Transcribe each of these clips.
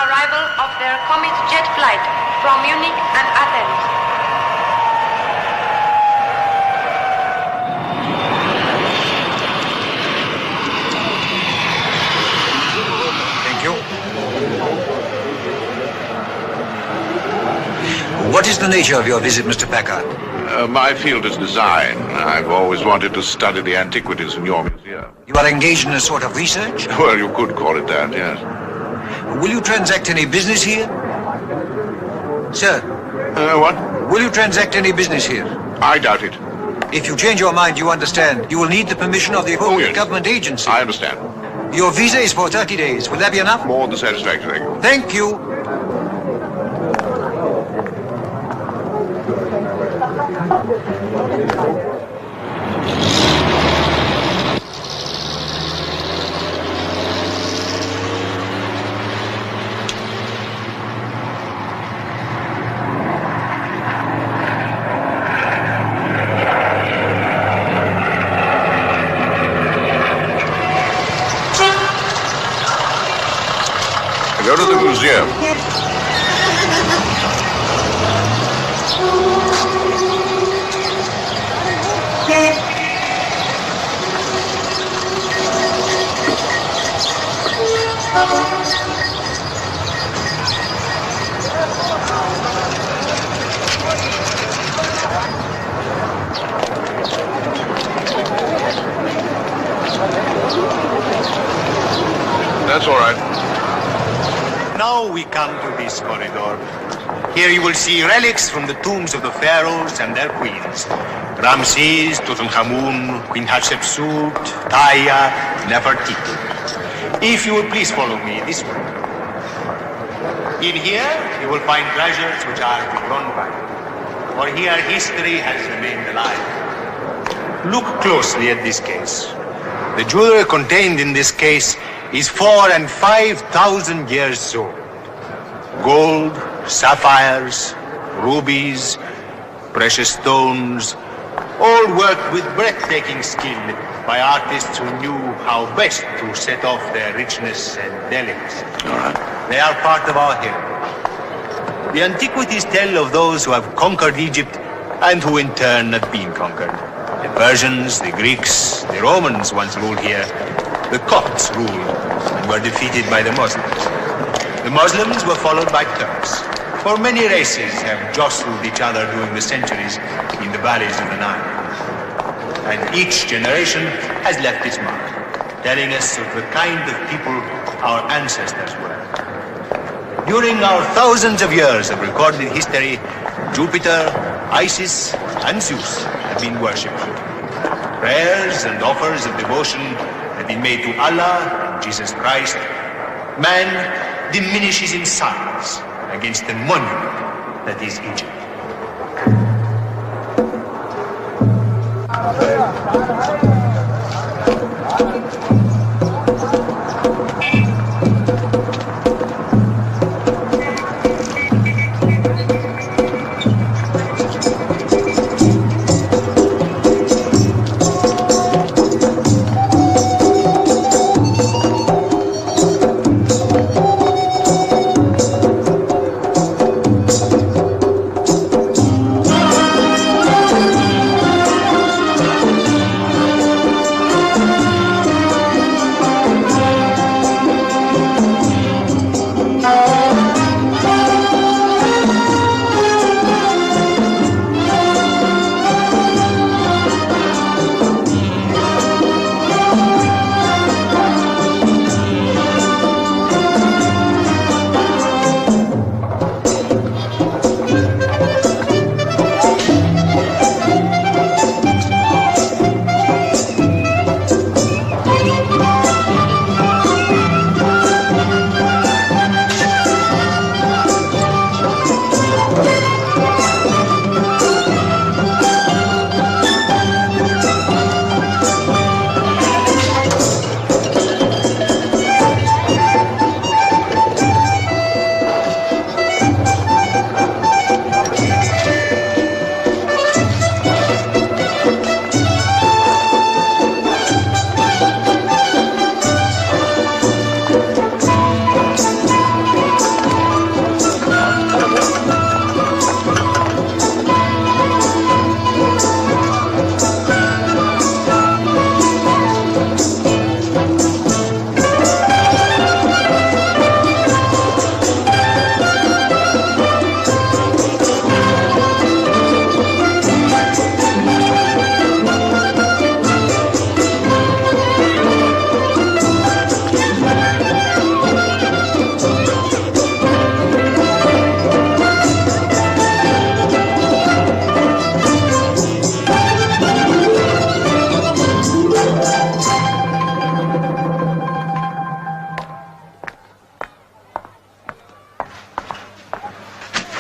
arrival of their Comet jet flight from Munich and Athens. Thank you. What is the nature of your visit, Mr. Packard? My field is design. I've always wanted to study the antiquities in your museum. You are engaged in a sort of research? Well, you could call it that, yes. Will you transact any business here? Sir? What? Will you transact any business here? I doubt it. If you change your mind, you understand, you will need the permission of the appropriate government agency. I understand. Your visa is for 30 days. Will that be enough? More than satisfactory. Thank you. Go to the museum. That's all right. Now we come to this corridor. Here you will see relics from the tombs of the pharaohs and their queens. Ramses, Tutankhamun, Queen Hatshepsut, Taya, Nefertiti. If you will please follow me this way. In here you will find treasures which are beyond value. For here history has remained alive. Look closely at this case. The jewelry contained in this case is 4,000 and 5,000 years old. Gold, sapphires, rubies, precious stones, all worked with breathtaking skill by artists who knew how best to set off their richness and delicacy. All right. They are part of our heritage. The antiquities tell of those who have conquered Egypt and who in turn have been conquered. The Persians, the Greeks, the Romans once ruled here. The Copts ruled and were defeated by the Muslims. The Muslims were followed by Turks. For many races have jostled each other during the centuries in the valleys of the Nile. And each generation has left its mark, telling us of the kind of people our ancestors were. During our thousands of years of recorded history, Jupiter, Isis, and Zeus have been worshipped. Prayers and offers of devotion have been made to Allah and Jesus Christ. Man diminishes in size against the monument that is Egypt.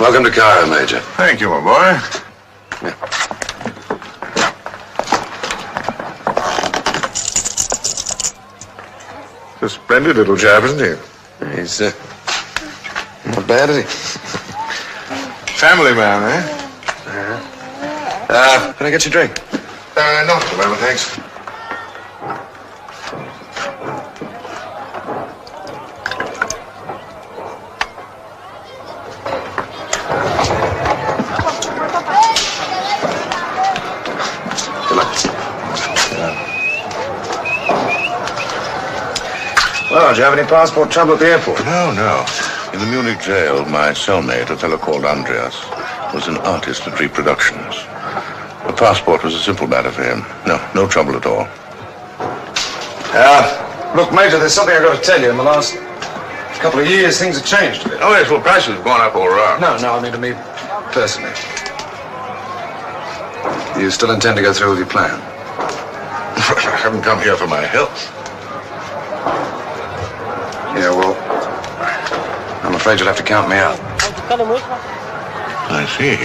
Welcome to Cairo, Major. Thank you, my boy. Yeah. A splendid little chap, isn't he? He's not bad, is he? Family man, eh? Can I get you a drink? Not at the moment, thanks. Good luck. Well, do you have any passport trouble at the airport? No. In the Munich jail, my cellmate, a fellow called Andreas, was an artist at reproductions. The passport was a simple matter for him. No trouble at all. Look, Major, there's something I've got to tell you. In the last couple of years, things have changed a bit. Oh, yes, well, prices have gone up all around. No, I mean to me personally. You still intend to go through with your plan? I haven't come here for my health. Yeah, well, I'm afraid you'll have to count me out. I see.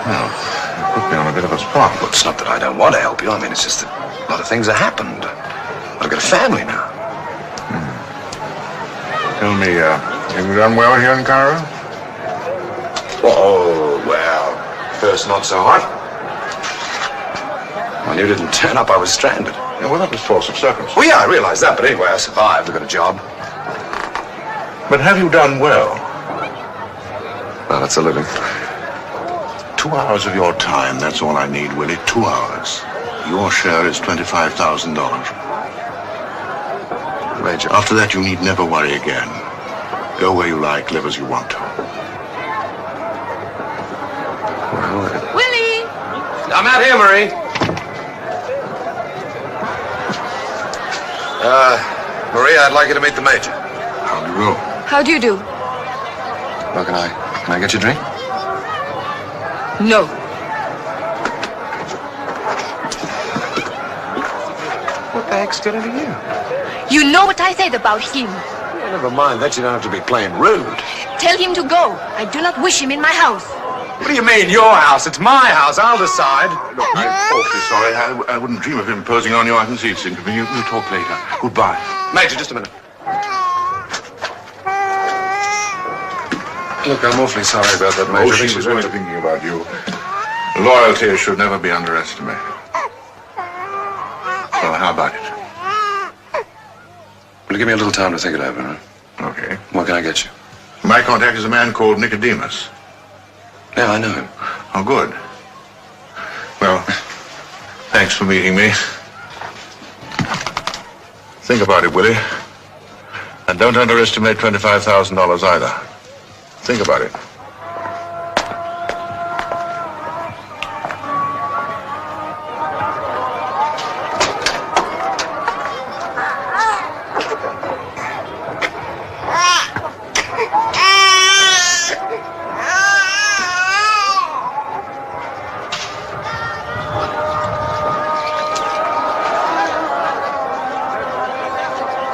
Well, you put me on a bit of a spot. Well, it's not that I don't want to help you. I mean, it's just that a lot of things have happened. I've got a family now. Tell me, have you done well here in Cairo? Oh, well, first not so hot. When you didn't turn up, I was stranded. Yeah, well, that was force of circumstance. Well, yeah, I realize that, but anyway, I survived. I got a job. But have you done well? Well, that's a living. 2 hours of your time, that's all I need, Willie. 2 hours. Your share is $25,000. Major. After that, you need never worry again. Go where you like, live as you want to. Well, Willie! I'm out here, Marie. Marie, I'd like you to meet the Major. How do you do? How do you do? Well, can I get you a drink? No. What the heck's getting to you? You know what I said about him. Yeah, never mind that. You don't have to be plain rude. Tell him to go. I do not wish him in my house. What do you mean, your house? It's my house. I'll decide. Look, I'm awfully sorry. I wouldn't dream of imposing on you. I can see it's inconvenient. We'll talk later. Goodbye. Major, just a minute. Look, I'm awfully sorry about that, Major. Oh, she was only thinking about you. Loyalty should never be underestimated. So how about it? Will you give me a little time to think it over, huh? Okay. What can I get you? My contact is a man called Nicodemus. Yeah, I know him. Oh, good. Well, thanks for meeting me. Think about it, Willie. And don't underestimate $25,000 either. Think about it.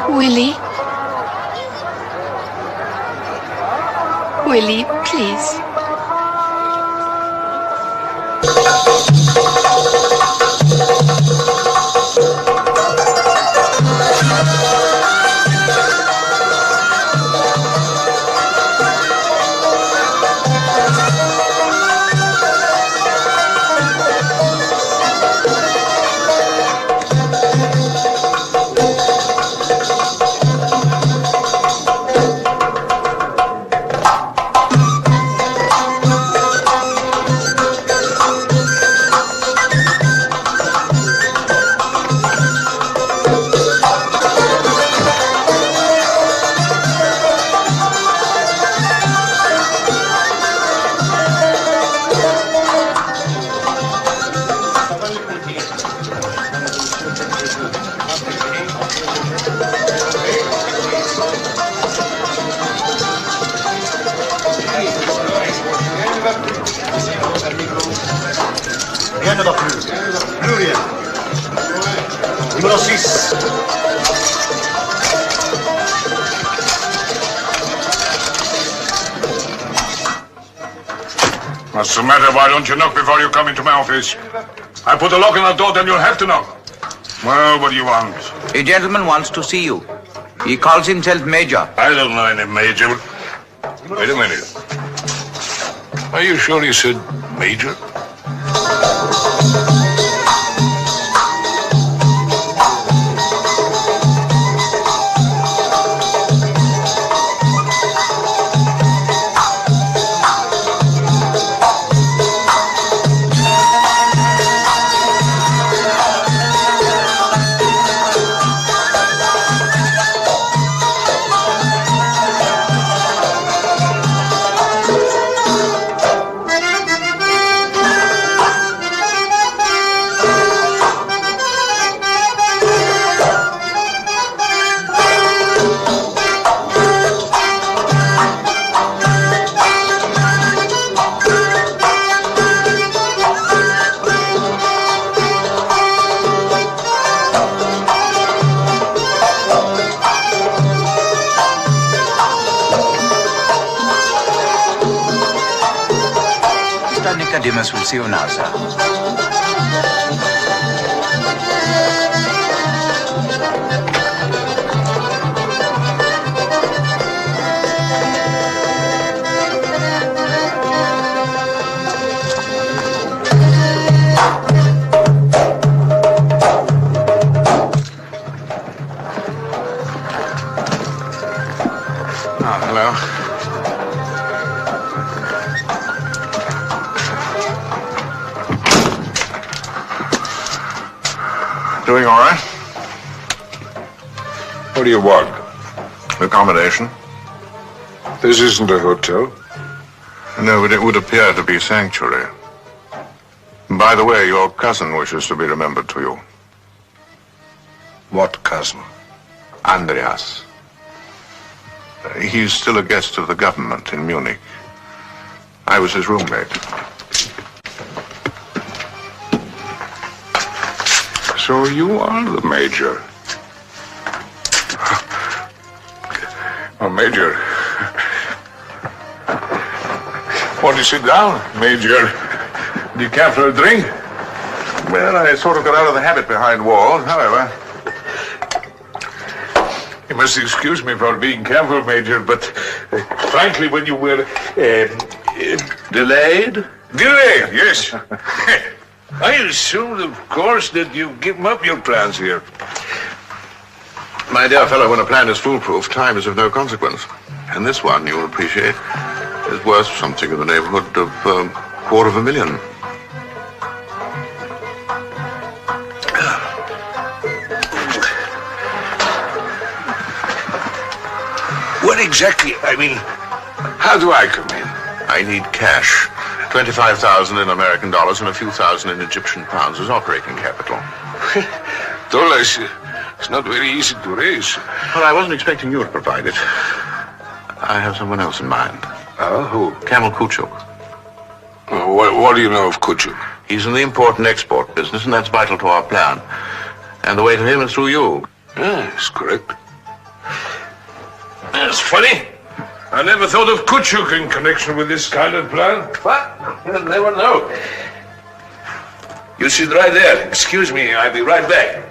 Willie? Willie, please. Rien ne va plus. Plus rien. Numéro 6. What's the matter? Why don't you knock before you come into my office? I put a lock on the door, then you'll have to knock. Well, what do you want? A gentleman wants to see you. He calls himself Major. I don't know any Major. Wait a minute. Are you sure you said Major? We'll see you now, sir. Hello. Doing all right? What do you want? Accommodation? This isn't a hotel. No, but it would appear to be sanctuary. By the way, your cousin wishes to be remembered to you. What cousin? Andreas. He's still a guest of the government in Munich. I was his roommate. So you are the Major. Oh, Major. Won't you sit down, Major? Do you care for a drink? Well, I sort of got out of the habit behind walls, however. You must excuse me for being careful, Major, but frankly, when you were Delayed? delayed, yes. I assumed, of course, that you've given up your plans here. My dear fellow, when a plan is foolproof, time is of no consequence. And this one, you'll appreciate, is worth something in the neighborhood of $250,000. What exactly? I mean, how do I come in? I need cash. 25,000 in American dollars and a few thousand in Egyptian pounds as operating capital. Dollars, it's not very easy to raise. Well, I wasn't expecting you to provide it. I have someone else in mind. Who? Camel Kuchuk. What do you know of Kuchuk? He's in the import and export business, and that's vital to our plan. And the way to him is through you. Yes, correct. That's funny. I never thought of Kuchuk in connection with this kind of plan. But you'll never know. You sit right there. Excuse me, I'll be right back.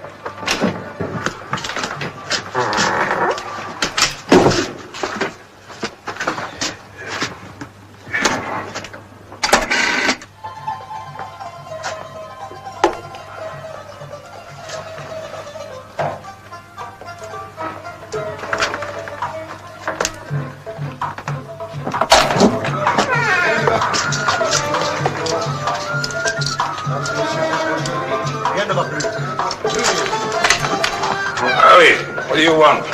What do you want?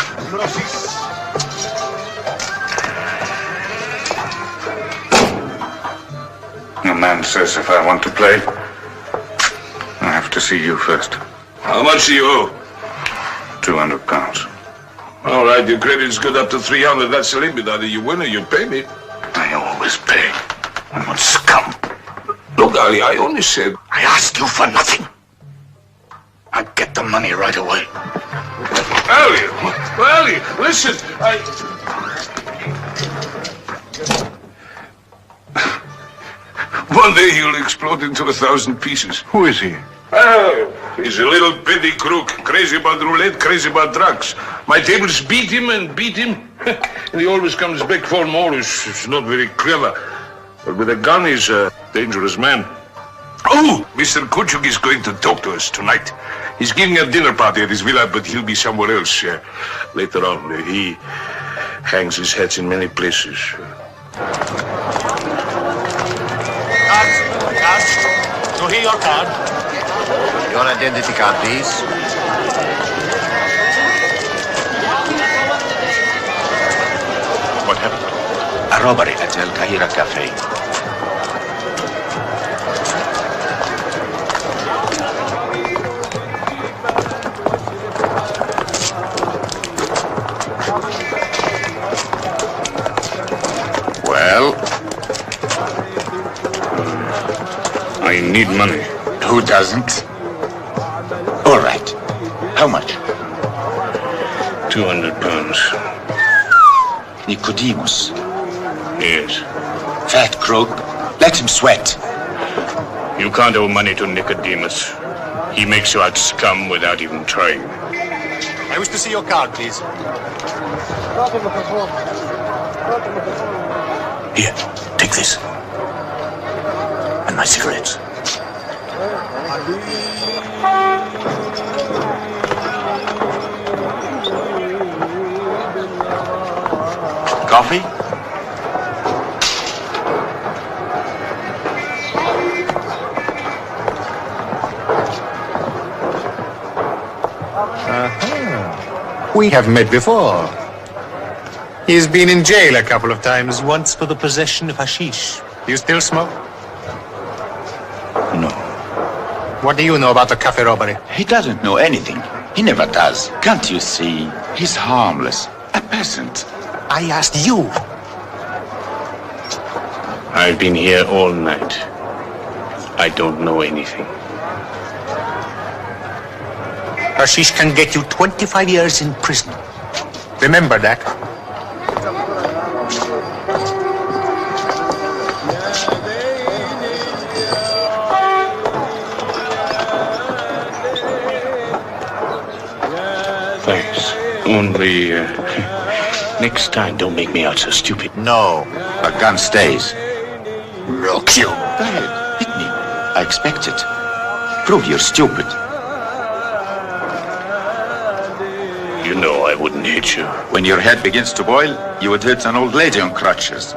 The man says if I want to play, I have to see you first. How much do you owe? £200. All right, your credit's good up to 300. That's the limit. Either you win or you pay me. I always pay. I'm not scum. Look, Ali, I only said... I ask you for nothing. I get the money right away. Ali, listen, One day he'll explode into 1,000 pieces. Who is he? Oh, he's a little petty crook, crazy about roulette, crazy about drugs. My tables beat him and beat him, and he always comes back for more. He's not very clever, but with a gun he's a dangerous man. Oh, Mr. Kuchuk is going to talk to us tonight. He's giving a dinner party at his villa, but he'll be somewhere else later on. He hangs his hats in many places. Cards. So here your card. Your identity card, please. What happened? A robbery at El Cairo Cafe. Well, I need money. Who doesn't? All right. How much? 200 pounds. Nicodemus. Yes. Fat crook. Let him sweat. You can't owe money to Nicodemus. He makes you out scum without even trying. I wish to see your card, please. Here, take this. And my cigarettes. Coffee? We have met before. He's been in jail a couple of times, once for the possession of hashish. Do you still smoke? No. What do you know about the cafe robbery? He doesn't know anything. He never does. Can't you see? He's harmless. A peasant. I asked you. I've been here all night. I don't know anything. Hashish can get you 25 years in prison. Remember that. Thanks. Only, next time don't make me out so stupid. No. A gun stays. Look, you. Go ahead. Hit me. I expect it. Prove you're stupid. You know I wouldn't hit you. When your head begins to boil, you would hit an old lady on crutches.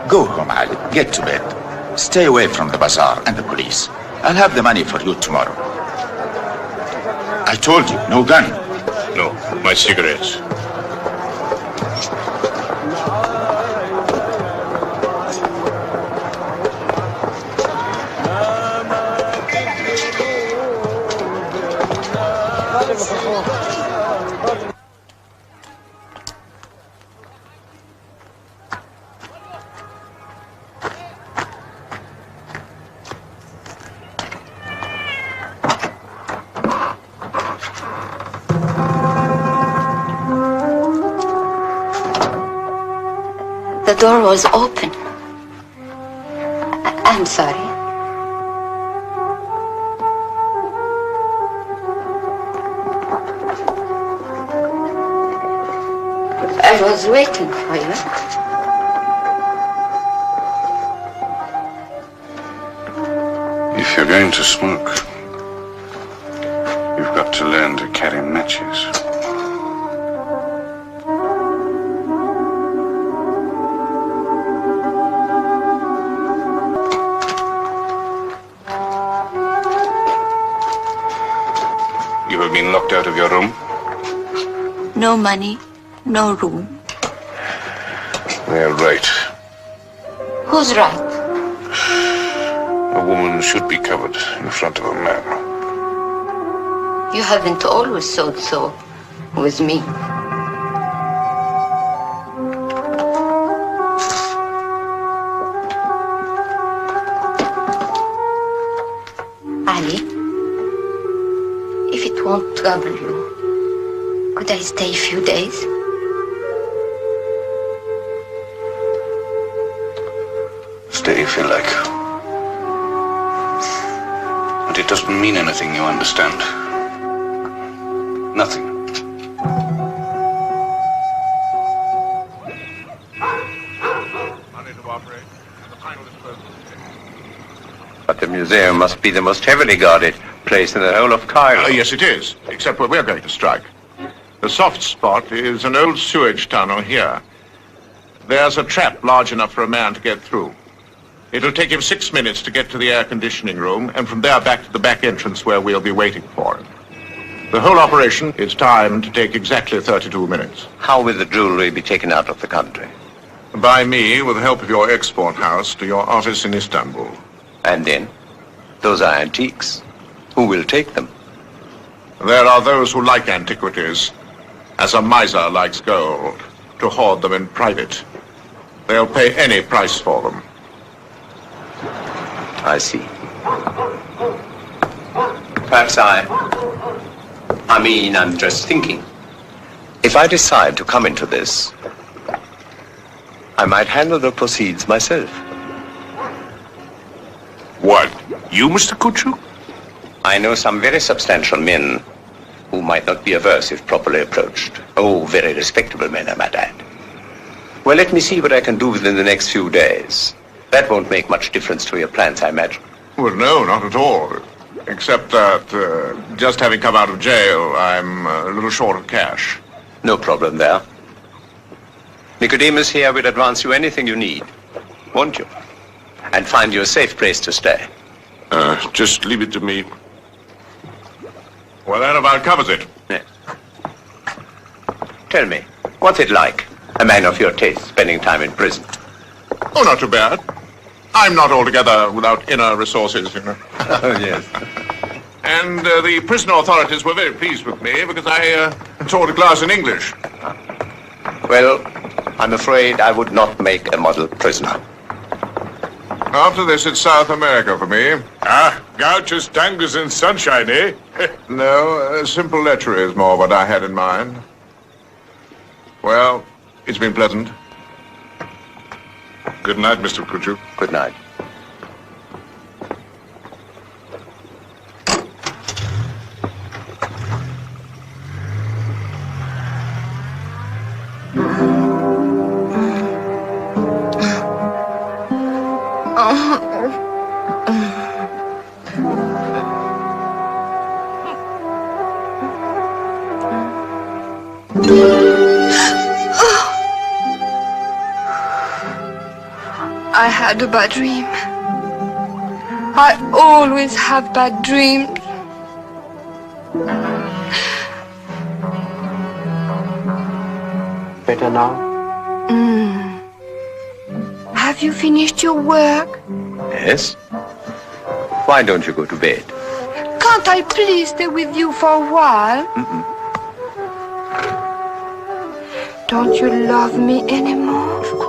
Go home, Ali. Get to bed. Stay away from the bazaar and the police. I'll have the money for you tomorrow. I told you, no gun. No, my cigarettes. The door was open. I'm sorry. I was waiting for you. If you're going to smoke, you've got to learn to carry matches. You have been locked out of your room? No money, no room. They're right. Who's right? A woman should be covered in front of a man. You haven't always thought so with me. Ali, if it won't trouble you, could I stay a few days? Stay if you like. doesn't mean anything, you understand? Nothing. But the museum must be the most heavily guarded place in the whole of Cairo. Yes, it is, except where we're going to strike. The soft spot is an old sewage tunnel here. There's a trap large enough for a man to get through. It'll take him 6 minutes to get to the air conditioning room, and from there back to the back entrance where we'll be waiting for him. The whole operation is timed to take exactly 32 minutes. How will the jewelry be taken out of the country? By me, with the help of your export house, to your office in Istanbul. And then? Those are antiques. Who will take them? There are those who like antiquities, as a miser likes gold, to hoard them in private. They'll pay any price for them. I see. Perhaps I'm just thinking. If I decide to come into this, I might handle the proceeds myself. What? You, Mr. Kuchu? I know some very substantial men who might not be averse if properly approached. Oh, very respectable men, I might add. Well, let me see what I can do within the next few days. That won't make much difference to your plans, I imagine. Well, no, not at all. Except that, just having come out of jail, I'm a little short of cash. No problem there. Nicodemus here will advance you anything you need, won't you? And find you a safe place to stay. Just leave it to me. Well, that about covers it. Yes. Tell me, what's it like, a man of your taste, spending time in prison? Oh, not too bad. I'm not altogether without inner resources, you know. Oh, yes. And the prison authorities were very pleased with me because I taught a class in English. Well, I'm afraid I would not make a model prisoner. After this, it's South America for me. Ah, gauchos, tangos, and sunshine, eh? No, simple lechery is more what I had in mind. Well, it's been pleasant. Good night, Mr. Kuchu. Good night. I had a bad dream. I always have bad dreams. Better now? Have you finished your work? Yes. Why don't you go to bed? Can't I please stay with you for a while? Don't you love me anymore? Of course.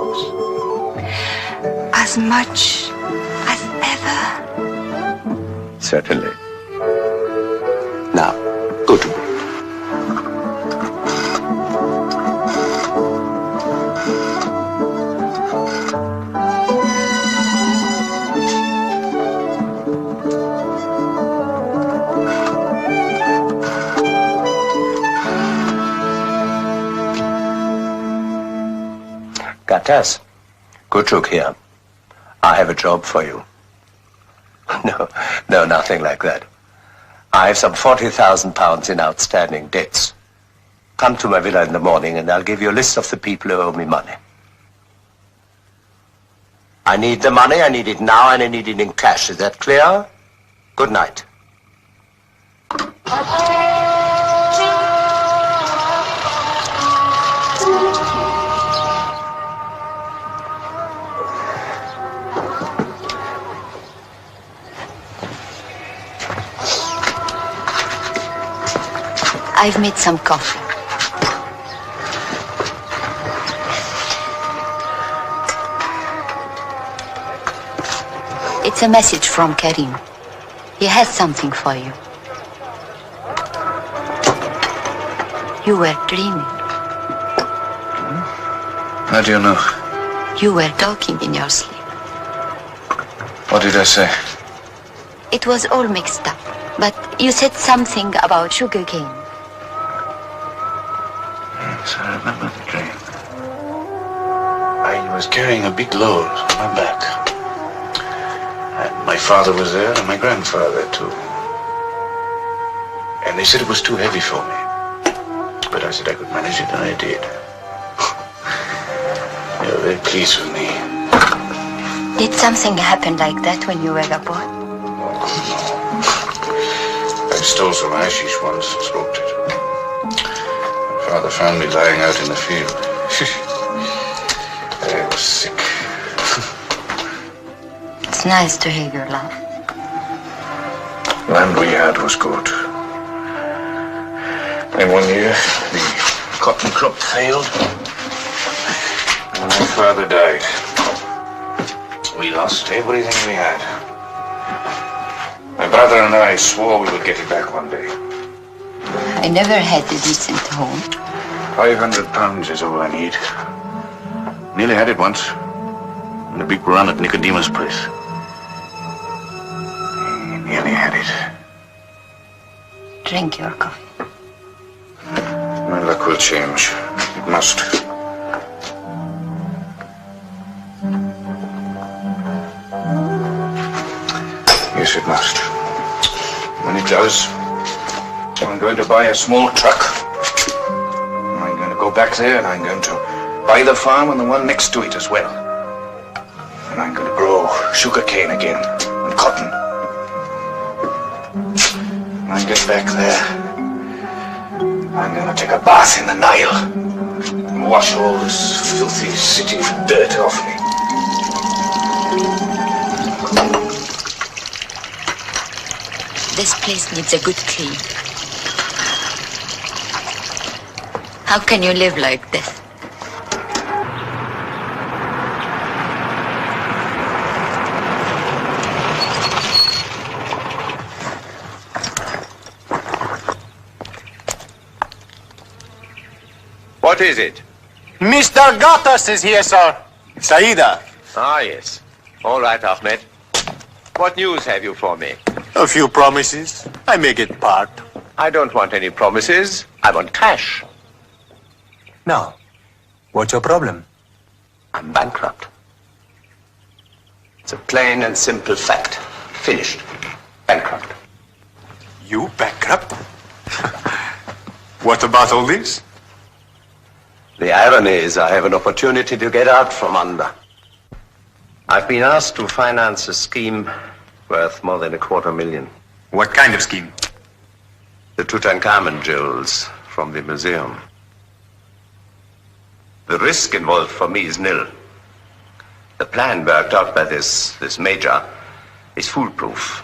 As much as ever? Certainly. Now, go to bed. Gatas, Kuchuk here. I have a job for you. No, nothing like that. I have some 40,000 pounds in outstanding debts. Come to my villa in the morning and I'll give you a list of the people who owe me money. I need the money, I need it now, and I need it in cash. Is that clear? Good night. I've made some coffee. It's a message from Karim. He has something for you. You were dreaming. How do you know? You were talking in your sleep. What did I say? It was all mixed up. But you said something about sugarcane. Yes, I remember the dream. I was carrying a big load on my back. And my father was there and my grandfather too. And they said it was too heavy for me. But I said I could manage it, and I did. They were very pleased with me. Did something happen like that when you were a boy? I stole some hashish once and smoked it. My father found me lying out in the field. I was sick. It's nice to hear you laugh. Land we had was good. And one year, the cotton crop failed, and my father died. We lost everything we had. My brother and I swore we would get it back one day. I never had a decent home. £500 is all I need. Nearly had it once. In a big run at Nicodemus' place. Nearly had it. Drink your coffee. My luck will change. It must. Yes, it must. When it does, I'm going to buy a small truck. I'm going to go back there and I'm going to buy the farm and the one next to it as well. And I'm going to grow sugarcane again and cotton. When I get back there, I'm going to take a bath in the Nile and wash all this filthy city dirt off me. This place needs a good clean. How can you live like this? What is it? Mr. Gattas is here, sir. Saida. Ah, yes. All right, Ahmed. What news have you for me? A few promises. I may get part. I don't want any promises. I want cash. Now, what's your problem? I'm bankrupt. It's a plain and simple fact. Finished. Bankrupt. You bankrupt? What about all this? The irony is I have an opportunity to get out from under. I've been asked to finance a scheme worth more than $250,000. What kind of scheme? The Tutankhamun jewels from the museum. The risk involved for me is nil. The plan worked out by this major is foolproof.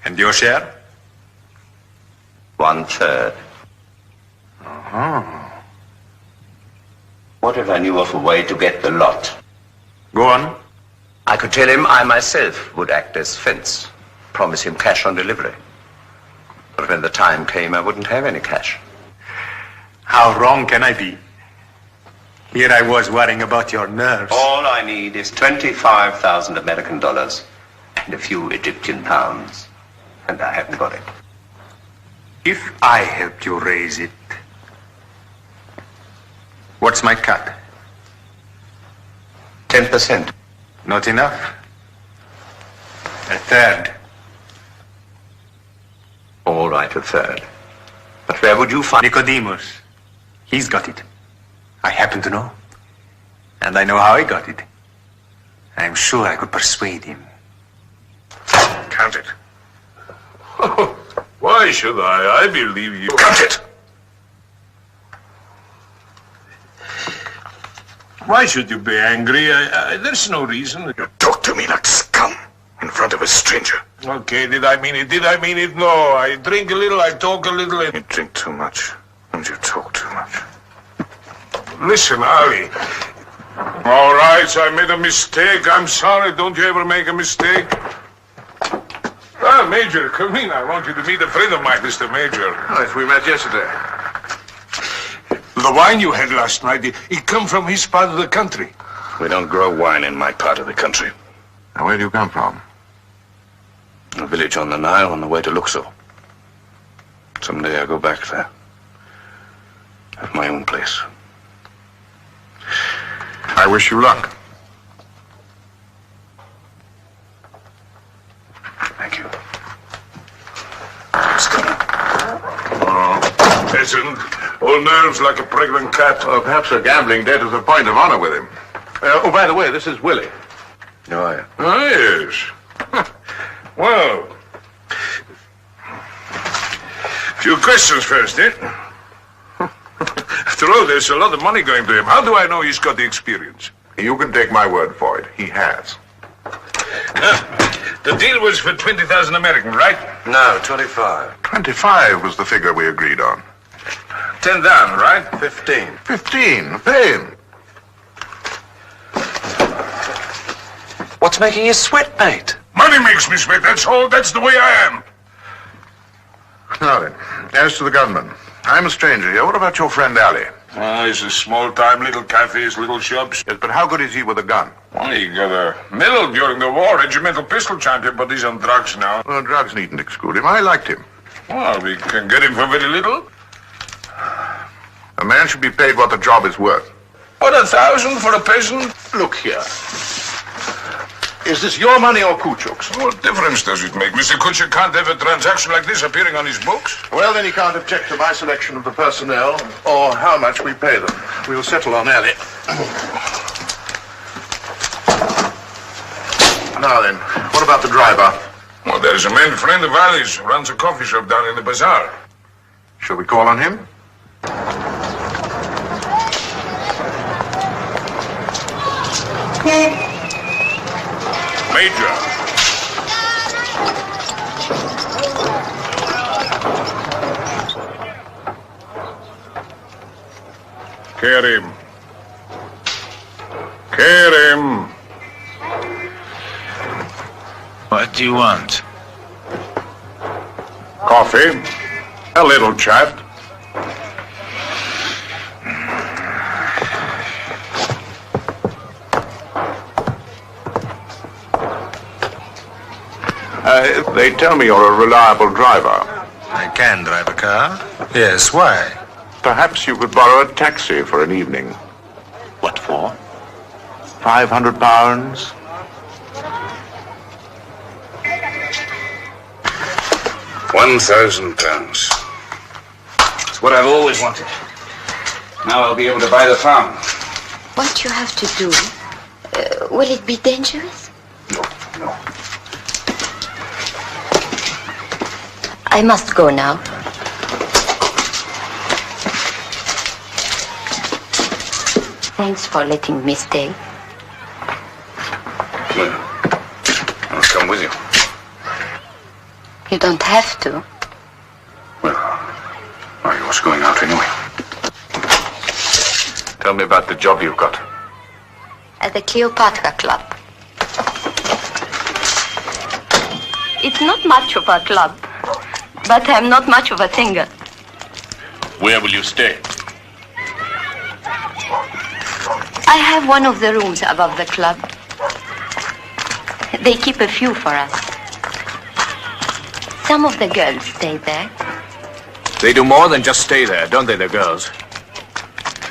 And your share? 1/3. Uh-huh. What if I knew of a way to get the lot? Go on. I could tell him I myself would act as fence, promise him cash on delivery. But when the time came, I wouldn't have any cash. How wrong can I be? Here I was worrying about your nerves. All I need is 25,000 American dollars and a few Egyptian pounds. And I haven't got it. If I helped you raise it, what's my cut? 10%. Not enough. 1/3. All right, 1/3. But where would you find... Nicodemus. He's got it. I happen to know. And I know how he got it. I'm sure I could persuade him. Count it. Why should I? I believe you. Count it! Why should you be angry? There's no reason. You talk to me like scum in front of a stranger. Okay, did I mean it? Did I mean it? No. I drink a little, I talk a little. You drink too much, and you talk too much. Listen, Ali. All right, I made a mistake. I'm sorry. Don't you ever make a mistake? Ah, Major, come in. I want you to meet a friend of mine, Mr. Major. Yes, we met yesterday. The wine you had last night, it come from his part of the country. We don't grow wine in my part of the country. Now, where do you come from? A village on the Nile on the way to Luxor. Someday I'll go back there. Have my own place. I wish you luck. Thank you. Peasant. All nerves like a pregnant cat. Oh, perhaps a gambling debt is a point of honor with him. Oh, by the way, this is Willie. No, I... Oh, yes. Well. Few questions first, eh? After all, there's a lot of money going to him. How do I know he's got the experience? You can take my word for it. He has. The deal was for 20,000 American, right? No, 25. 25 was the figure we agreed on. 10 down, right? 15. 15. Pay him. What's making you sweat, mate? Money makes me sweat, that's all. That's the way I am. Now then, as to the gunman. I'm a stranger here. What about your friend Ali? He's a small-time, little cafes, little shops. Yes, but how good is he with a gun? Well, he got a medal during the war, regimental pistol champion, but he's on drugs now. Well, drugs needn't exclude him. I liked him. Well, we can get him for very little. A man should be paid what the job is worth. What, 1,000 for a peasant? Look here. Is this your money or Kuchuk's? What difference does it make? Mr. Kuchuk can't have a transaction like this appearing on his books. Well, then he can't object to my selection of the personnel or how much we pay them. We'll settle on Ali. Now then, what about the driver? Well, there's a man friend of Ali's who runs a coffee shop down in the bazaar. Shall we call on him? Major. Kerim. Kerim. What do you want? Coffee. A little chat. They tell me you're a reliable driver. I can drive a car. Yes, why? Perhaps you could borrow a taxi for an evening. What for? 500 pounds. £1,000. It's what I've always wanted. Now I'll be able to buy the farm. What you have to do, will it be dangerous? No. I must go now. Thanks for letting me stay. Well, I'll come with you. You don't have to. Well, I was going out anyway. Tell me about the job you've got. At the Cleopatra Club. It's not much of a club, but I'm not much of a singer. Where will you stay? I have one of the rooms above the club. They keep a few for us. Some of the girls stay there. They do more than just stay there, don't they, the girls?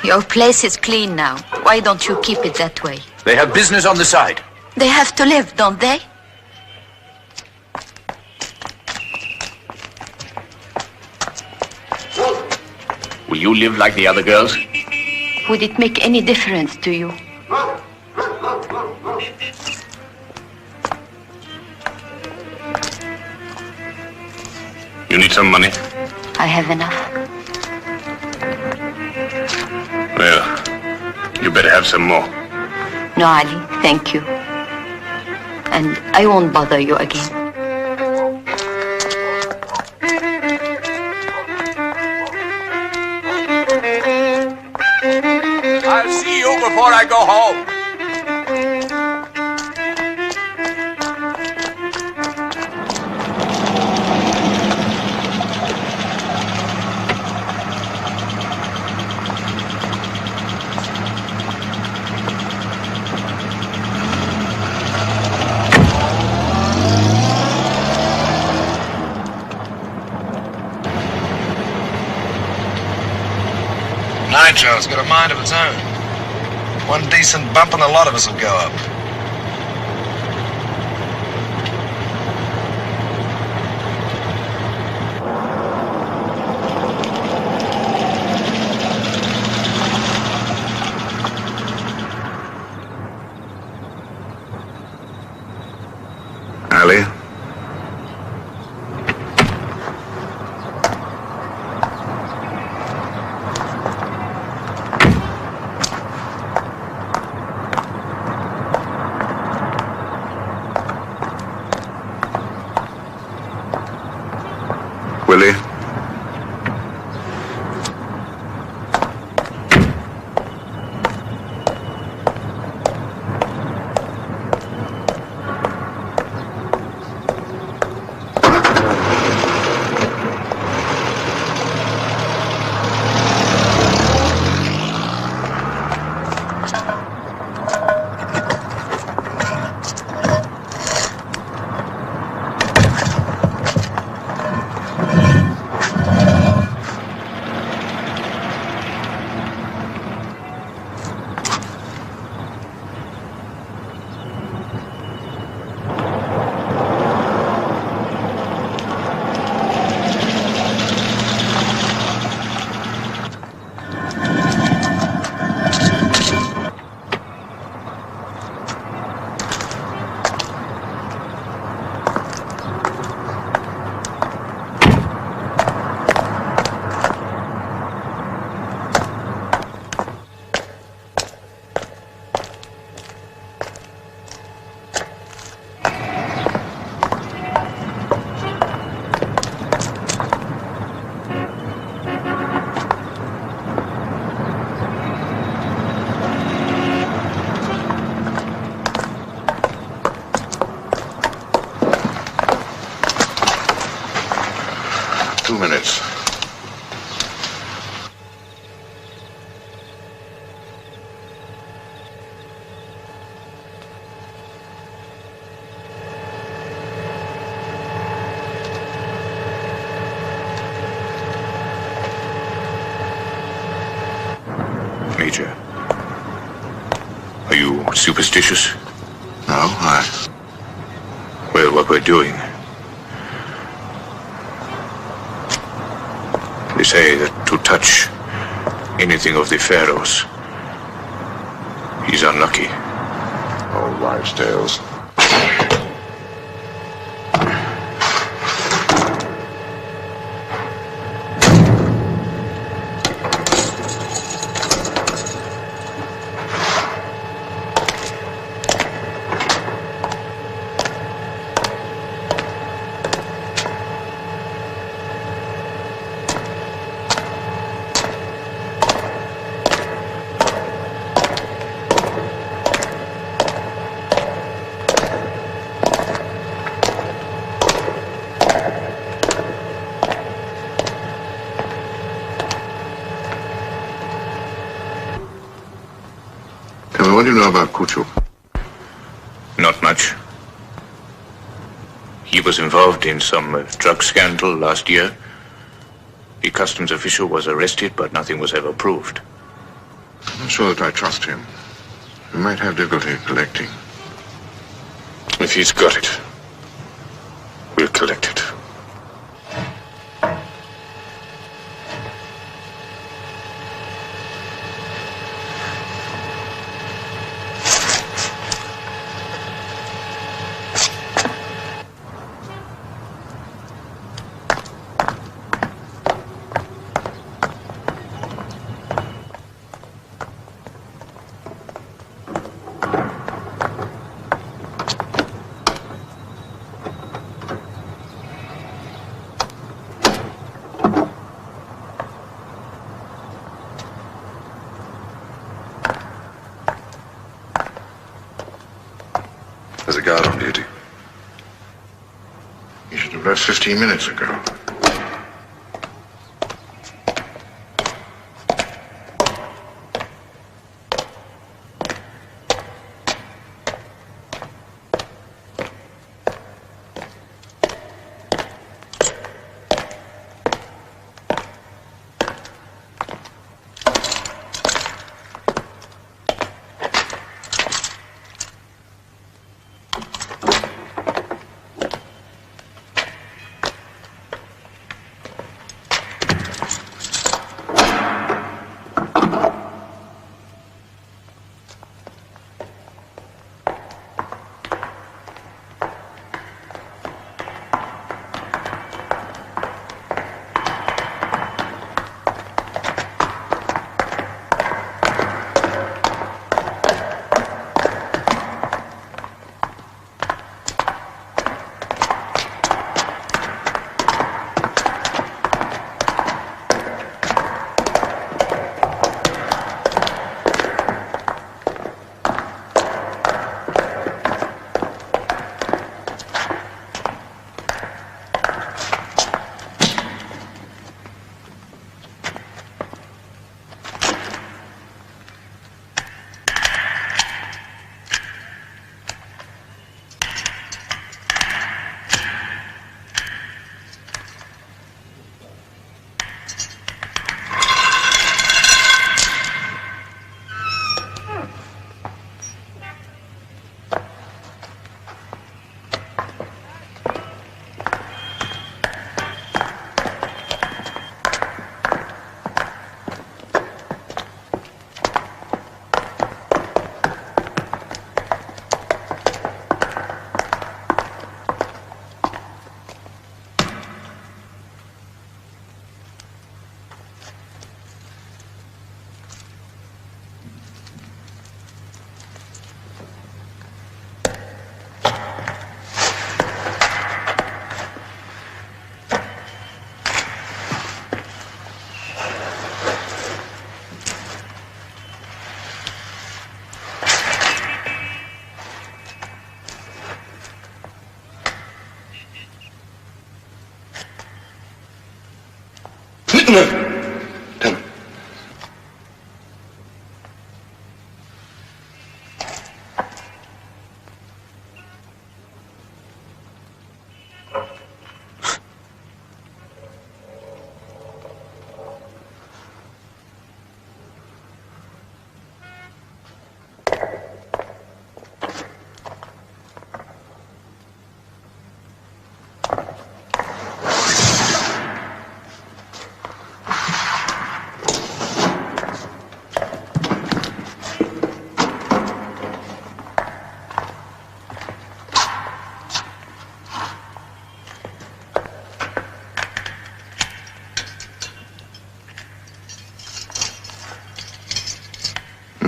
Your place is clean now. Why don't you keep it that way? They have business on the side. They have to live, don't they? Will you live like the other girls? Would it make any difference to you? You need some money? I have enough. Well, you better have some more. No, Ali, thank you. And I won't bother you again. I'll see you before I go home. macho's got a mind of its own. One decent bump and a lot of us will go up. Ali? Willie? Major, are you superstitious? No, Well, what we're doing. They say that to touch anything of the pharaohs is unlucky. Old wives' tales. What do you know about Kuchu? Not much. He was involved in some drug scandal last year. The customs official was arrested, but nothing was ever proved. I'm not sure that I trust him. We might have difficulty collecting. If he's got it, we'll collect it. There's a guard on duty. You should have left 15 minutes ago.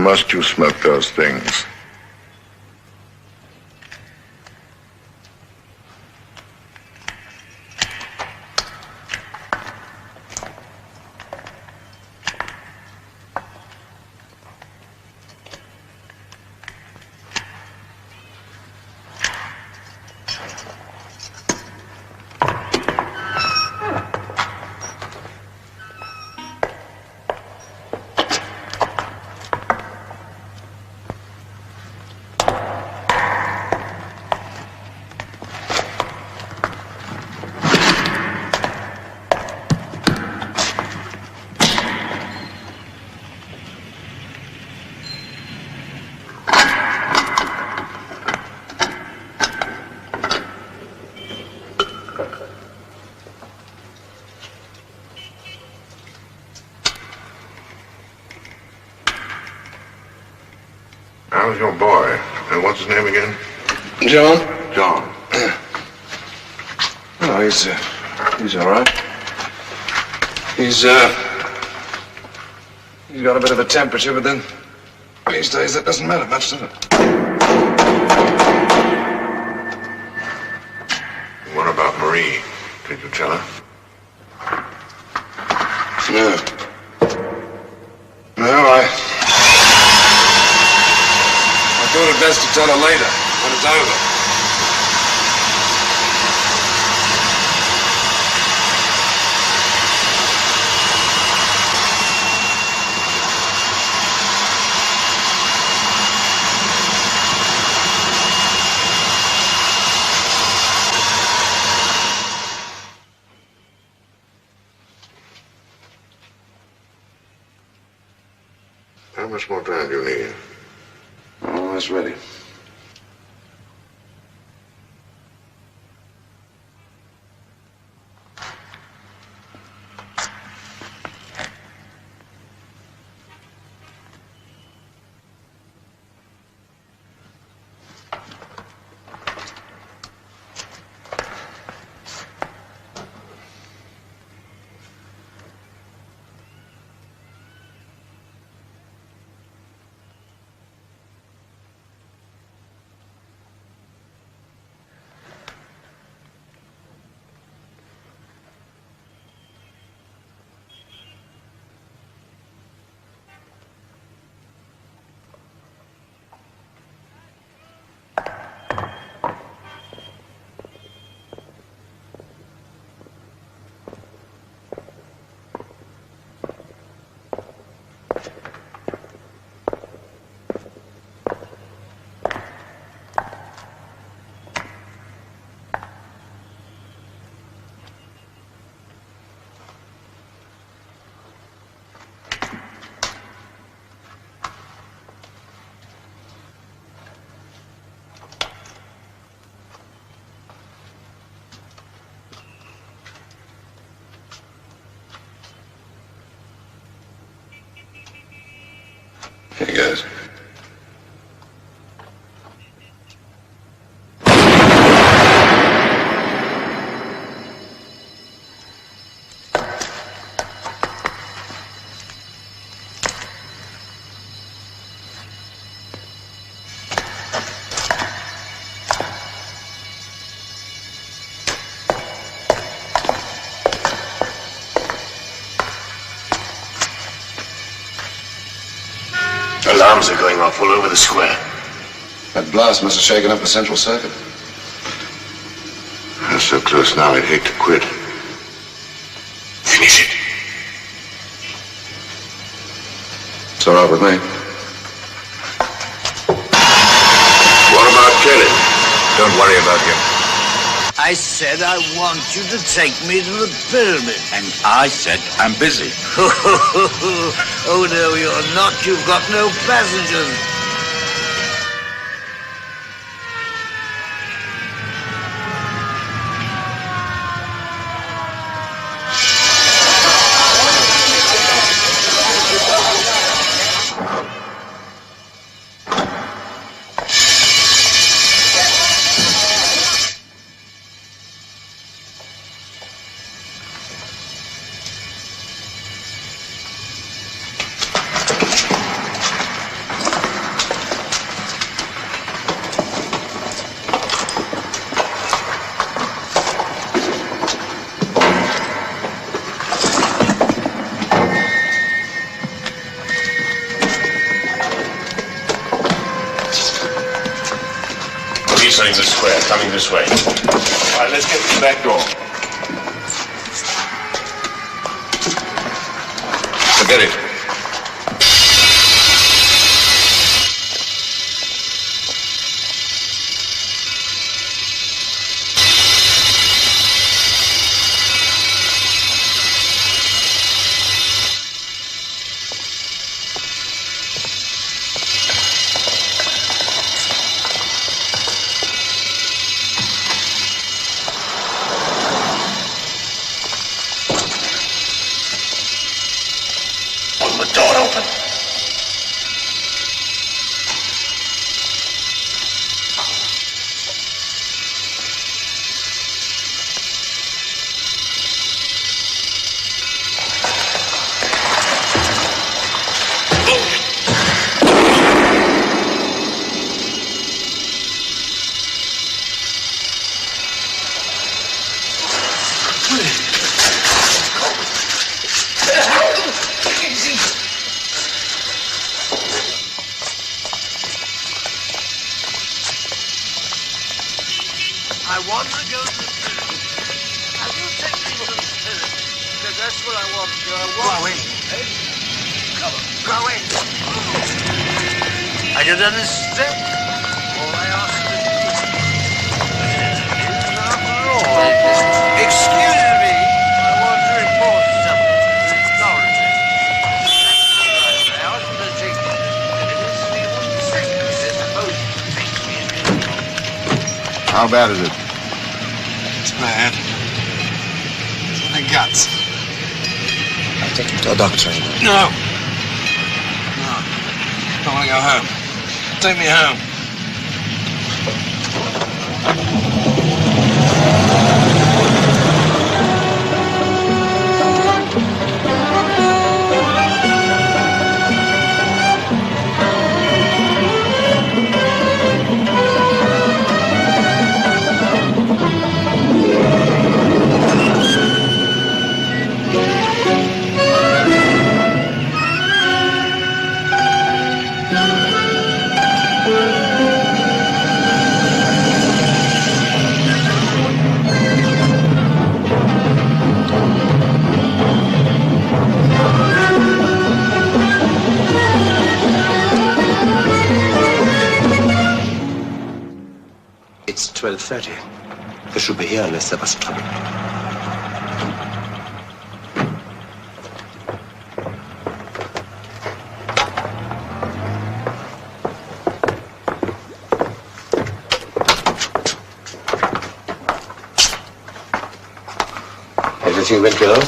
Must you smoke those things? How's your boy? And what's his name again? John? John. Oh, he's all right. He's got a bit of a temperature, but then these days that doesn't matter much, does it? What about Marie? Did you tell her? No. I thought it best to tell her later, when it's over. How much more time do you need? Almost ready. Here goes. Alarms are going off all over the square. That blast must have shaken up the central circuit. That's so close now, I'd hate to quit. Finish it. It's all right with me. What about Kelly? Don't worry about him. I said I want you to take me to the pyramid. And I said I'm busy. Oh, no, you're not. You've got no passengers. In the square, coming this way. All right, let's get to the back door. Forget it. I want to go to the pyramid. Have you taken me to the pyramid? Because that's what I want to do. Go away. Come on. Go away. I don't understand. All I ask you to do is after all. Excuse me. I want to report something to the authorities. I ask you to take me. It is me one second. They're supposed to take me. How bad is it? It's bad. It's in the guts. I'll take you to a doctor. No. No. I want to go home. Take me home. It's 12:30. They should be here unless there was trouble. Everything went well?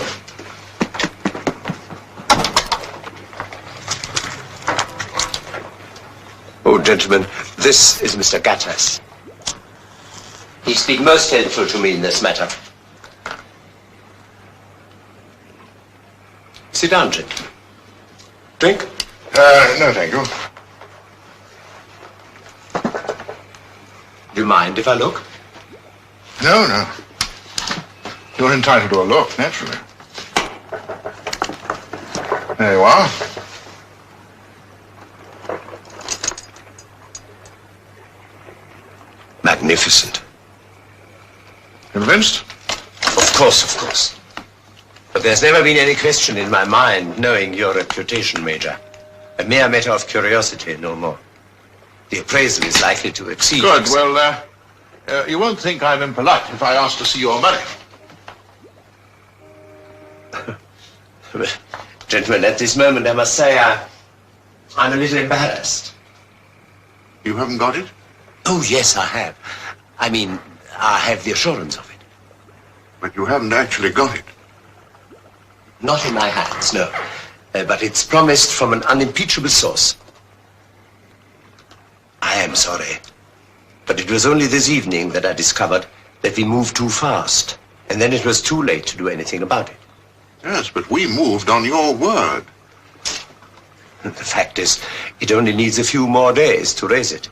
Oh, gentlemen, this is Mr. Gattas. He's been most helpful to me in this matter. Sit down, gentlemen. Drink? No, thank you. Do you mind if I look? No, no. You're entitled to a look, naturally. There you are. Magnificent. Convinced? Of course. But there's never been any question in my mind, knowing your reputation, Major. A mere matter of curiosity, no more. The appraisal is likely to exceed... Good. Well, you won't think I'm impolite if I ask to see your money. Gentlemen, at this moment, I must say I'm a little embarrassed. You haven't got it? Oh, yes, I have. I mean, I have the assurance of it. But you haven't actually got it. Not in my hands, no. But it's promised from an unimpeachable source. I am sorry. But it was only this evening that I discovered that we moved too fast. And then it was too late to do anything about it. Yes, but we moved on your word. The fact is, it only needs a few more days to raise it.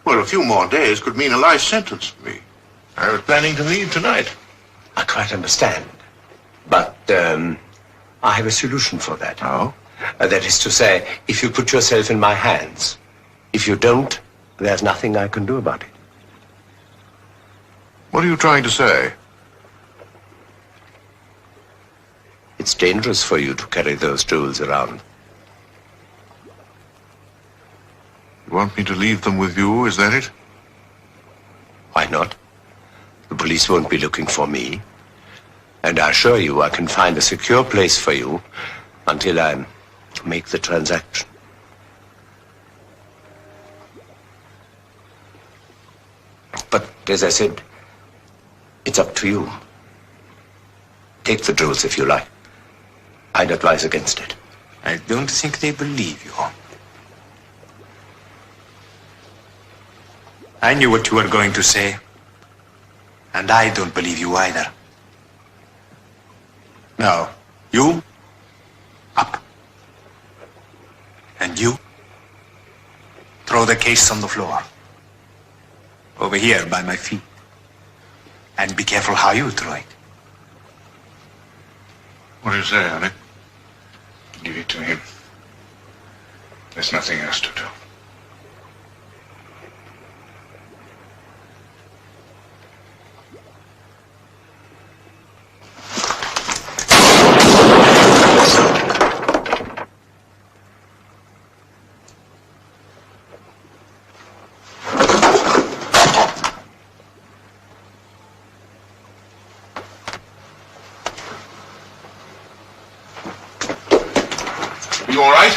Well, a few more days could mean a life sentence for me. I was planning to leave tonight. I quite understand. But I have a solution for that. Oh? That is to say, if you put yourself in my hands. If you don't, there's nothing I can do about it. What are you trying to say? It's dangerous for you to carry those jewels around. You want me to leave them with you, is that it? Why not? The police won't be looking for me. And I assure you I can find a secure place for you until I make the transaction. But, as I said, it's up to you. Take the jewels if you like. I'd advise against it. I don't think they believe you. I knew what you were going to say. And I don't believe you either. Now, you, up. And you, throw the case on the floor. Over here by my feet. And be careful how you throw it. What do you say, honey? Give it to him. There's nothing else to do. You all right?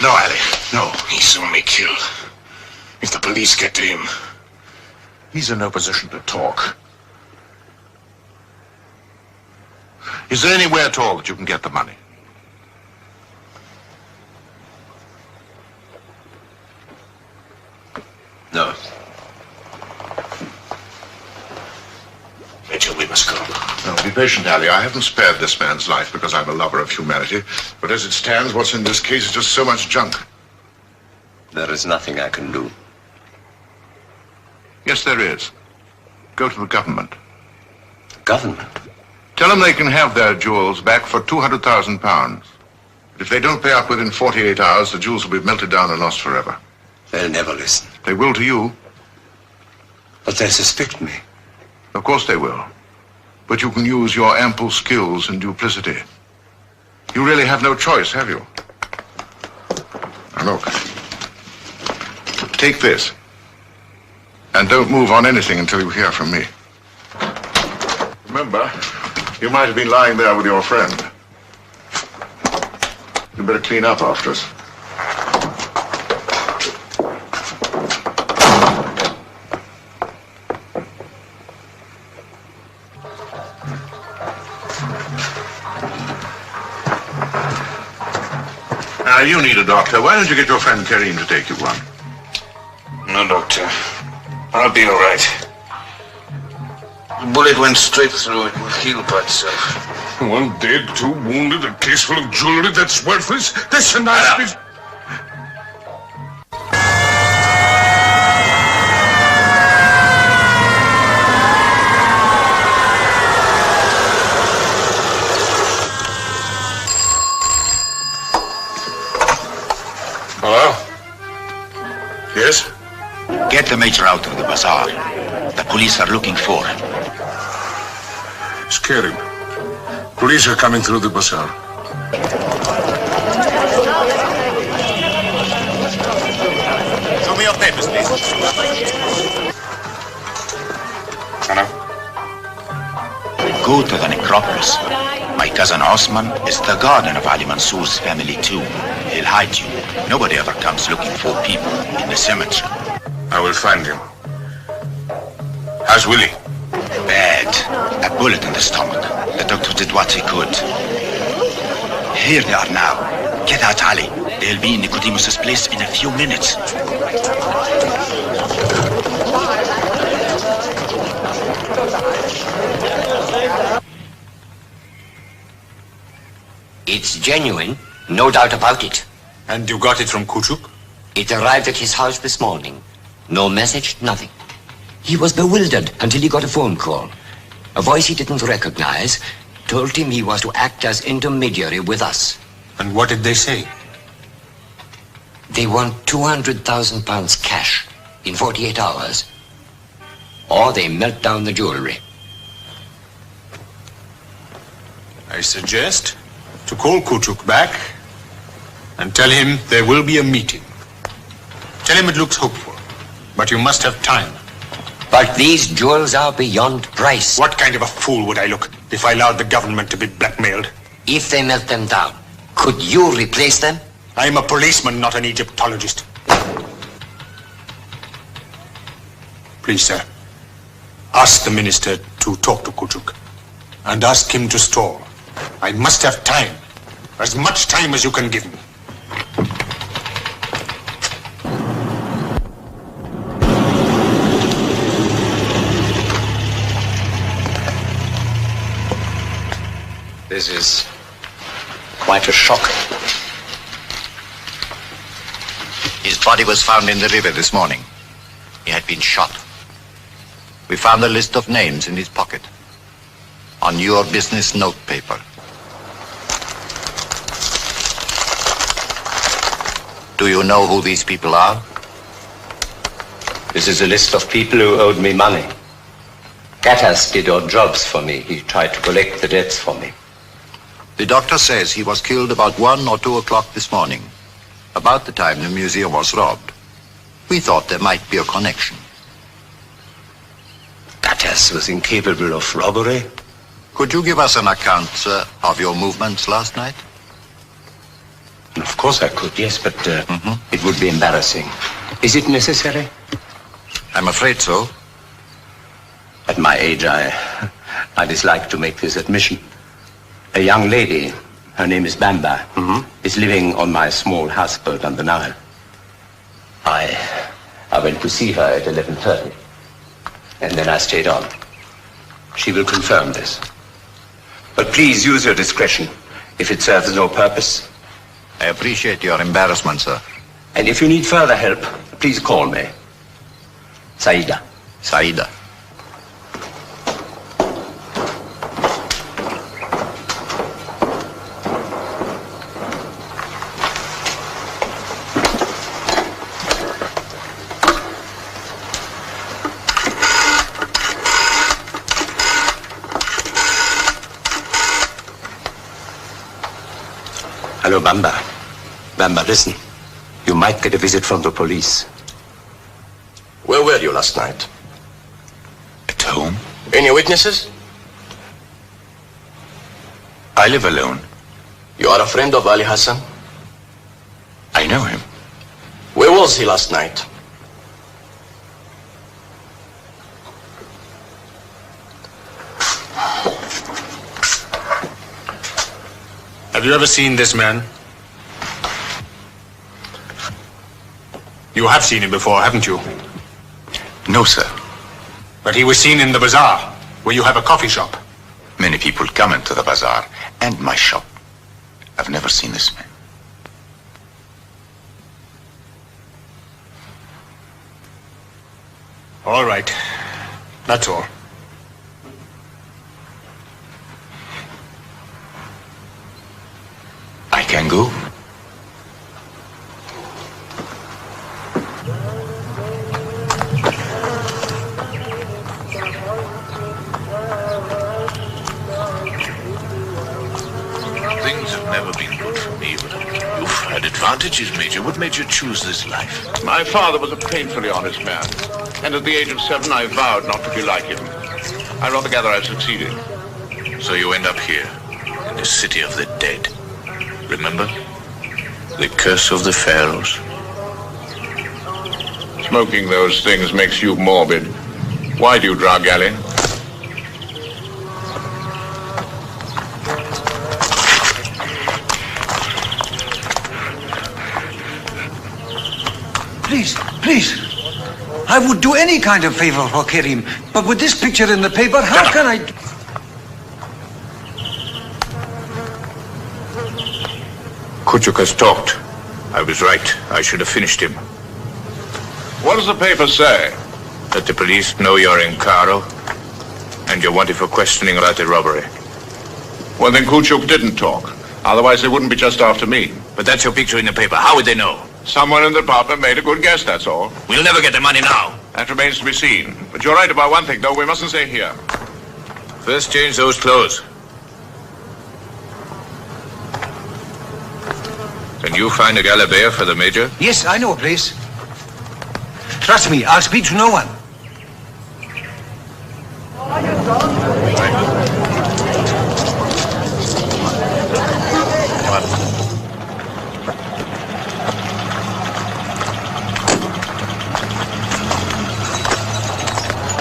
No, Ali. No. He's only killed. If the police get to him. He's in no position to talk. Is there anywhere at all that you can get the money? No. Mitchell, we must go. No, be patient, Ali. I haven't spared this man's life because I'm a lover of humanity. But as it stands, what's in this case is just so much junk. There is nothing I can do. Yes, there is. Go to the government. Government? Tell them they can have their jewels back for £200,000. But if they don't pay up within 48 hours, the jewels will be melted down and lost forever. They'll never listen. They will to you. But they'll suspect me. Of course they will. But you can use your ample skills and duplicity. You really have no choice, have you? Now look. Take this. And don't move on anything until you hear from me. Remember, you might have been lying there with your friend. You better clean up after us. Now, you need a doctor. Why don't you get your friend Karim to take you one? No, Doctor. I'll be all right. The bullet went straight through. It will heal by itself. One dead, two wounded, a case full of jewelry that's worthless. That's a nice bit. Hello? Yes? Get the major out of the bazaar. The police are looking for him. Scare him. Police are coming through the bazaar. Show me your papers, please. Hello? Go to the necropolis. My cousin Osman is the guardian of Ali Mansour's family too. He'll hide you. Nobody ever comes looking for people in the cemetery. I will find him. How's Willie? Bad. A bullet in the stomach. The doctor did what he could. Here they are now. Get out, Ali. They'll be in Nicodemus's place in a few minutes. It's genuine, no doubt about it. And you got it from Kuchuk? It arrived at his house this morning. No message, nothing. He was bewildered until he got a phone call. A voice he didn't recognize told him he was to act as intermediary with us. And what did they say? They want 200,000 pounds cash in 48 hours. Or they melt down the jewelry. I suggest to call Kuchuk back and tell him there will be a meeting. Tell him it looks hopeful, but you must have time. But these jewels are beyond price. What kind of a fool would I look if I allowed the government to be blackmailed? If they melt them down, could you replace them? I am a policeman, not an Egyptologist. Please, sir, ask the minister to talk to Kuchuk and ask him to stall. I must have time, as much time as you can give me. This is quite a shock. His body was found in the river this morning. He had been shot. We found a list of names in his pocket. On your business note paper. Do you know who these people are? This is a list of people who owed me money. Gatas did odd jobs for me. He tried to collect the debts for me. The doctor says he was killed about 1 or 2 o'clock this morning, about the time the museum was robbed. We thought there might be a connection. Gatas was incapable of robbery. Could you give us an account, sir, of your movements last night? Of course I could, yes, but it would be embarrassing. Is it necessary? I'm afraid so. At my age, I dislike to make this admission. A young lady, her name is Bamba, is living on my small houseboat on the Nile. I went to see her at 11:30, and then I stayed on. She will confirm this. But please use your discretion if it serves no purpose. I appreciate your embarrassment, sir. And if you need further help, please call me. Saida. Saida. Hello, Bamba. Bamba, listen. You might get a visit from the police. Where were you last night? At home? Any witnesses? I live alone. You are a friend of Ali Hassan? I know him. Where was he last night? Have you ever seen this man? You have seen him before, haven't you? No, sir. But he was seen in the bazaar, where you have a coffee shop. Many people come into the bazaar and my shop. I've never seen this man. All right. That's all. I can go? advantages, Major? What made you choose this life? My father was a painfully honest man, and at the age of 7 I vowed not to be like him. I rather gather I've succeeded. So you end up here, in the city of the dead. Remember? The curse of the pharaohs. Smoking those things makes you morbid. Why do you drug galley? Please. I would do any kind of favor for Kerim, but with this picture in the paper, how can I... Kuchuk has talked. I was right. I should have finished him. What does the paper say? That the police know you're in Cairo, and you're wanted for questioning about the robbery. Well, then Kuchuk didn't talk. Otherwise, they wouldn't be just after me. But that's your picture in the paper. How would they know? Someone in the department made a good guess, that's all. We'll never get the money now. That remains to be seen. But you're right about one thing, though. We mustn't stay here. First, change those clothes. Can you find a galabear for the Major? Yes, I know a place. Trust me, I'll speak to no one.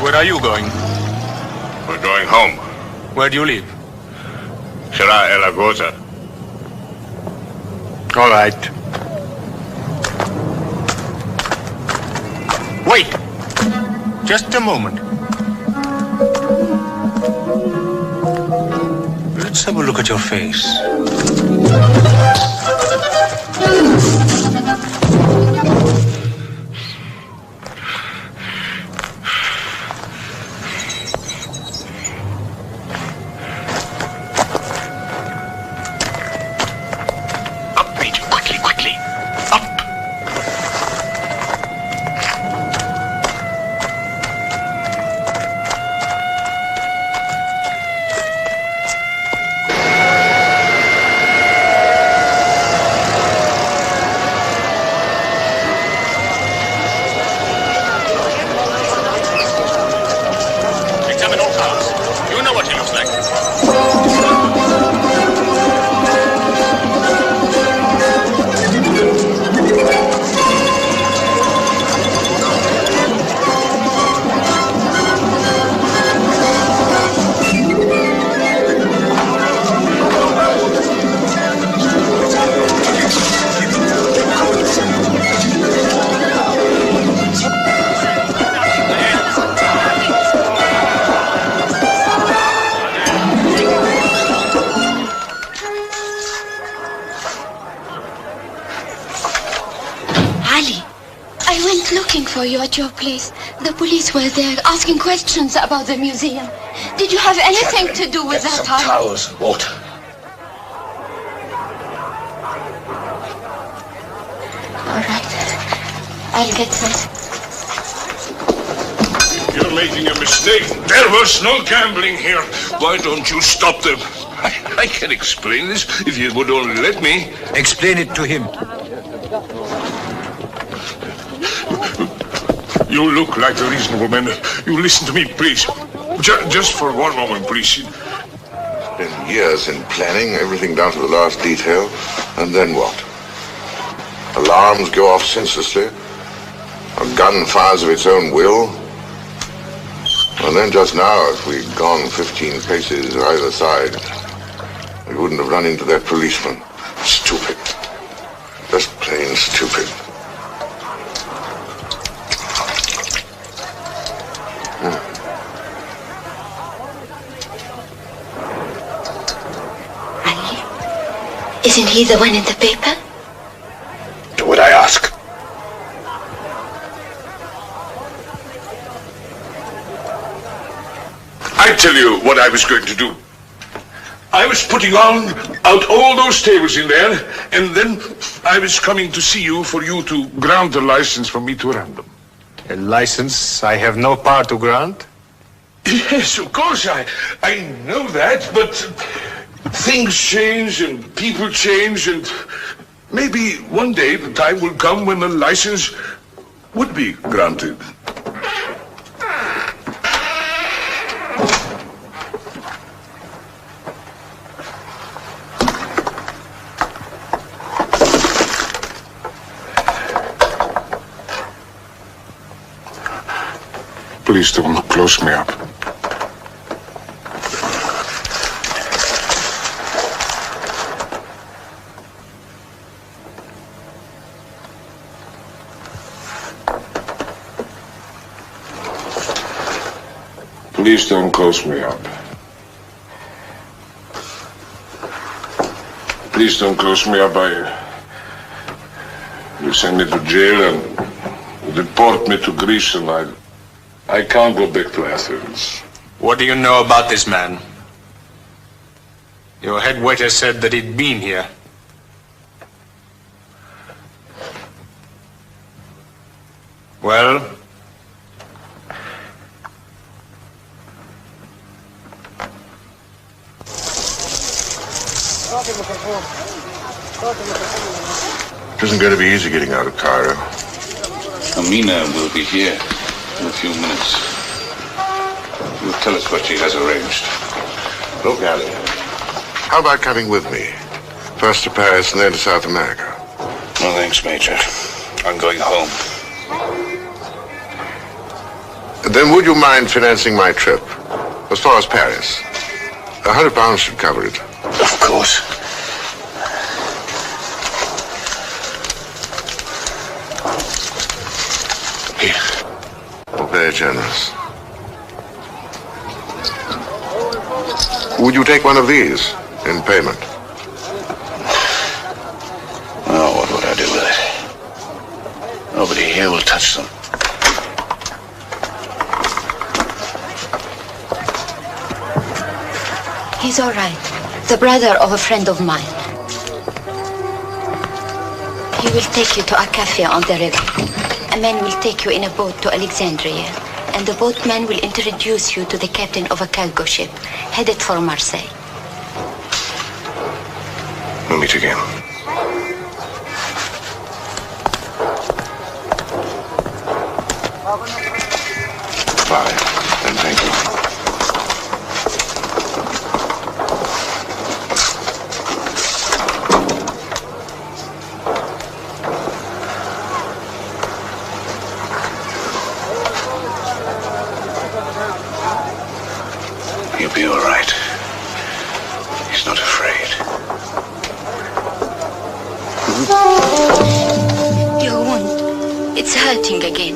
Where are you going? We're going home. Where do you live? Shara El Agoza. All right. Wait! Just a moment. Let's have a look at your face. At your place. The police were there asking questions about the museum. Did you have anything to do with that? Some towels and water. All right. I'll get some. You're making a mistake. There was no gambling here. Why don't you stop them? I can explain this if you would only let me. Explain it to him. You look like a reasonable man. You listen to me, please. Just for one moment, please. Been years in planning, everything down to the last detail. And then what? Alarms go off senselessly. A gun fires of its own will. And then just now, if we'd gone 15 paces either side, we wouldn't have run into that policeman. Stupid. Just plain stupid. Isn't he the one in the paper? Do what I ask. I tell you what I was going to do. I was putting out all those tables in there, and then I was coming to see you for you to grant the license for me to run them. A license I have no power to grant? Yes, of course, I know that, but things change and people change, and Maybe one day the time will come when a license would be granted. Please don't close me up. Please don't close me up. Please don't close me up. You send me to jail and deport me to Greece, and I can't go back to Athens. What do you know about this man? Your head waiter said that he'd been here. Well? It isn't going to be easy getting out of Cairo. Amina will be here in a few minutes. She will tell us what she has arranged. Look, Ali, how about coming with me? First to Paris and then to South America. No thanks, Major. I'm going home. Then would you mind financing my trip? As far as Paris. £100 should cover it. Of course. Here. Oh, very generous. Would you take one of these in payment? Oh, what would I do with it? Nobody here will touch them. He's all right. The brother of a friend of mine. He will take you to a cafe on the river. A man will take you in a boat to Alexandria, and the boatman will introduce you to the captain of a cargo ship headed for Marseille. We'll meet again. Bye, and thank you. He'll be all right. He's not afraid. Your wound, it's hurting again.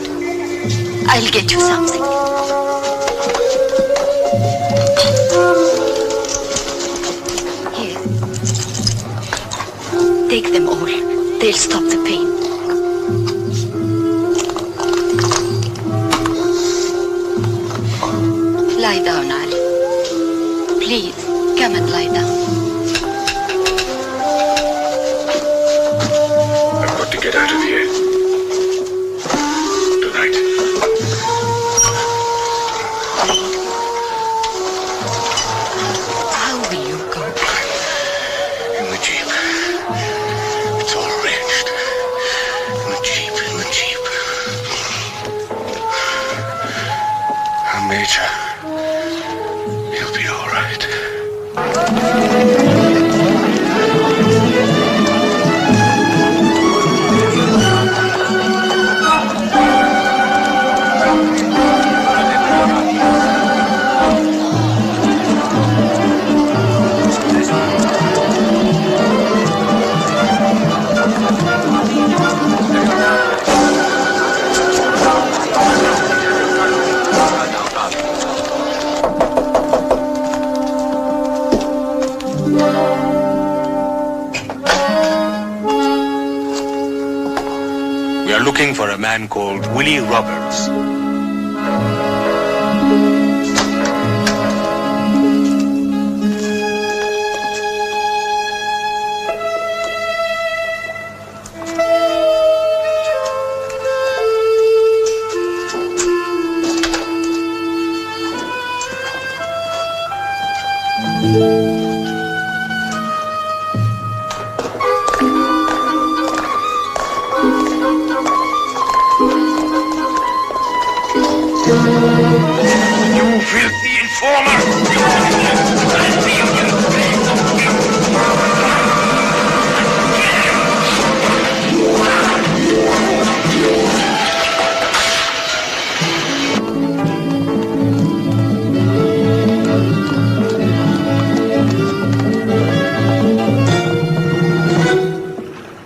I'll get you something. Here. Take them all. They'll stop the pain. Lie down, Ali. Please, come and lie down. I've got to get out of here. Tonight. How will you go? In the Jeep. It's all arranged. In the Jeep, in the Jeep. Major. He'll be all right. We are looking for a man called Willie Roberts. You filthy informer!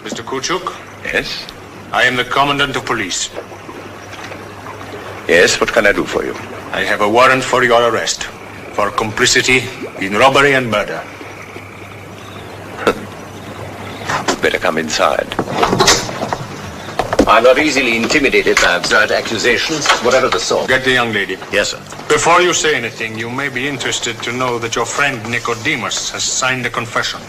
Mr. Kuchuk? Yes? I am the Commandant of Police. Yes, what can I do for you? I have a warrant for your arrest for complicity in robbery and murder. Better come inside. I'm not easily intimidated by absurd accusations, whatever the sort. Get the young lady. Yes, sir. Before you say anything, you may be interested to know that your friend Nicodemus has signed a confession.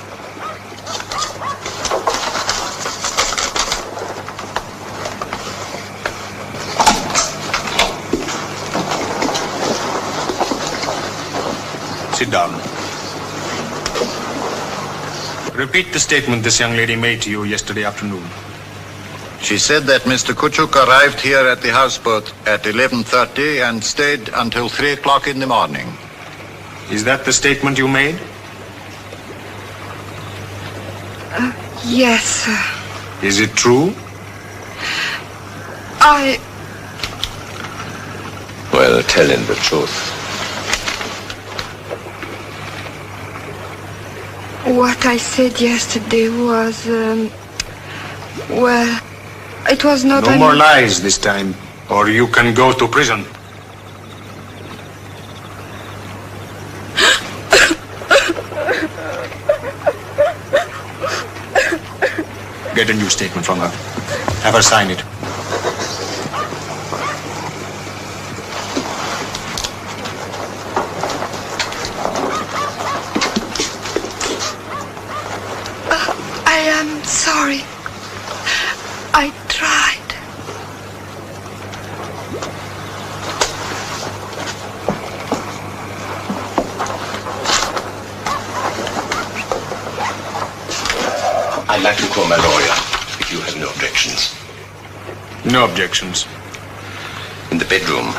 Sit down. Repeat the statement this young lady made to you yesterday afternoon. She said that Mr. Kuchuk arrived here at the houseboat at 11:30 and stayed until 3 o'clock in the morning. Is that the statement you made? Yes, sir. Is it true? Well, tell him the truth. What I said yesterday was, well, it was not... No more lies this time, or you can go to prison. Get a new statement from her. Have her sign it. I am sorry. I tried. I'd like to call my lawyer, if you have no objections. No objections. In the bedroom,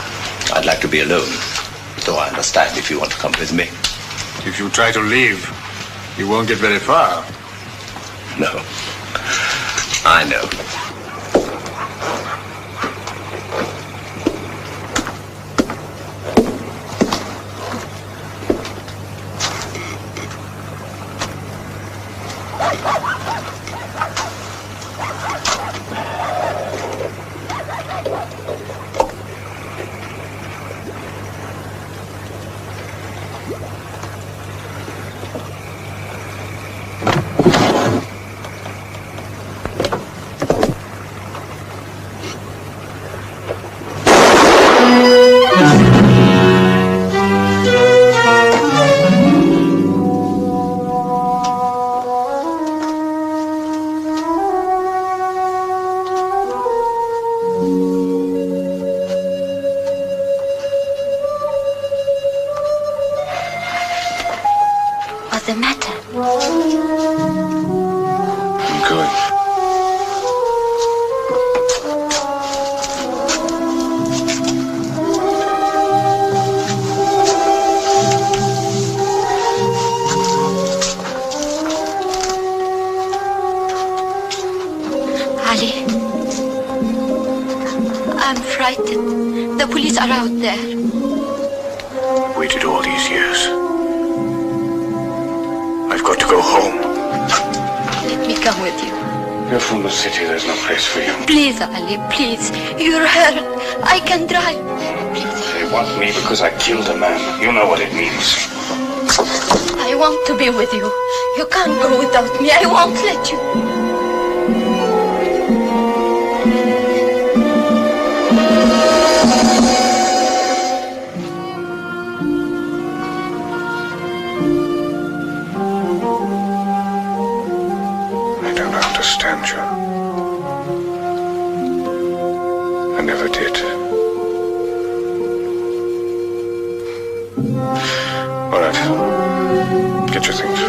I'd like to be alone. Though I understand if you want to come with me. If you try to leave, you won't get very far. No. I know. What's the matter? I'm going. Ali, I'm frightened. The police are out there. Waited all these years. I've got to go home. Let me come with you. You're from the city. There's no place for you. Please, Ali, please. You're hurt. I can drive. They want me because I killed a man. You know what it means. I want to be with you. You can't go without me. I won't let you. I don't understand you. I never did. All right. Get your things.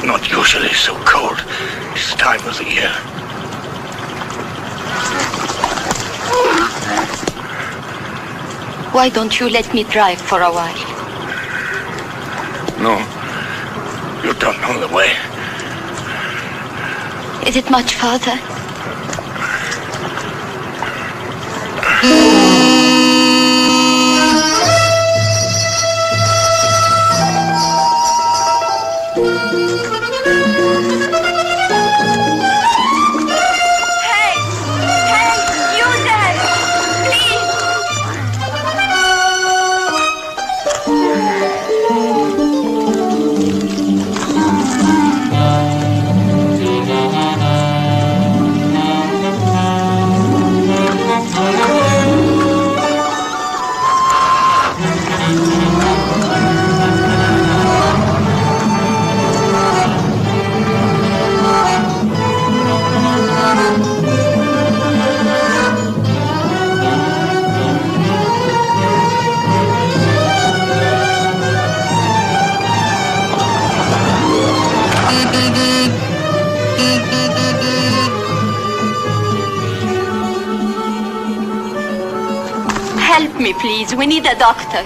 Not usually so cold this time of the year. Why don't you let me drive for a while? No, you don't know the way. Is it much farther? Help me, please. We need a doctor.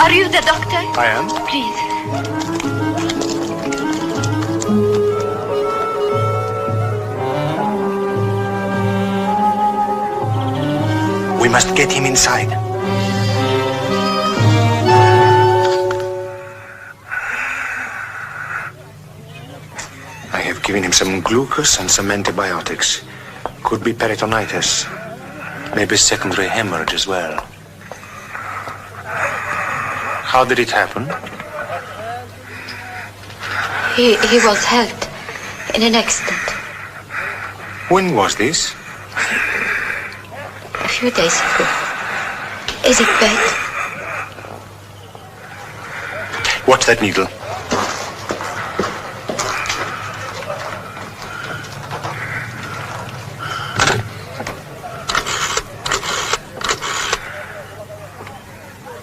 Are you the doctor? I am. Please. We must get him inside. I have given him some glucose and some antibiotics. Could be peritonitis. Maybe secondary hemorrhage as well. How did it happen? He was hurt in an accident. When was this? A few days ago. Is it bad? Watch that needle.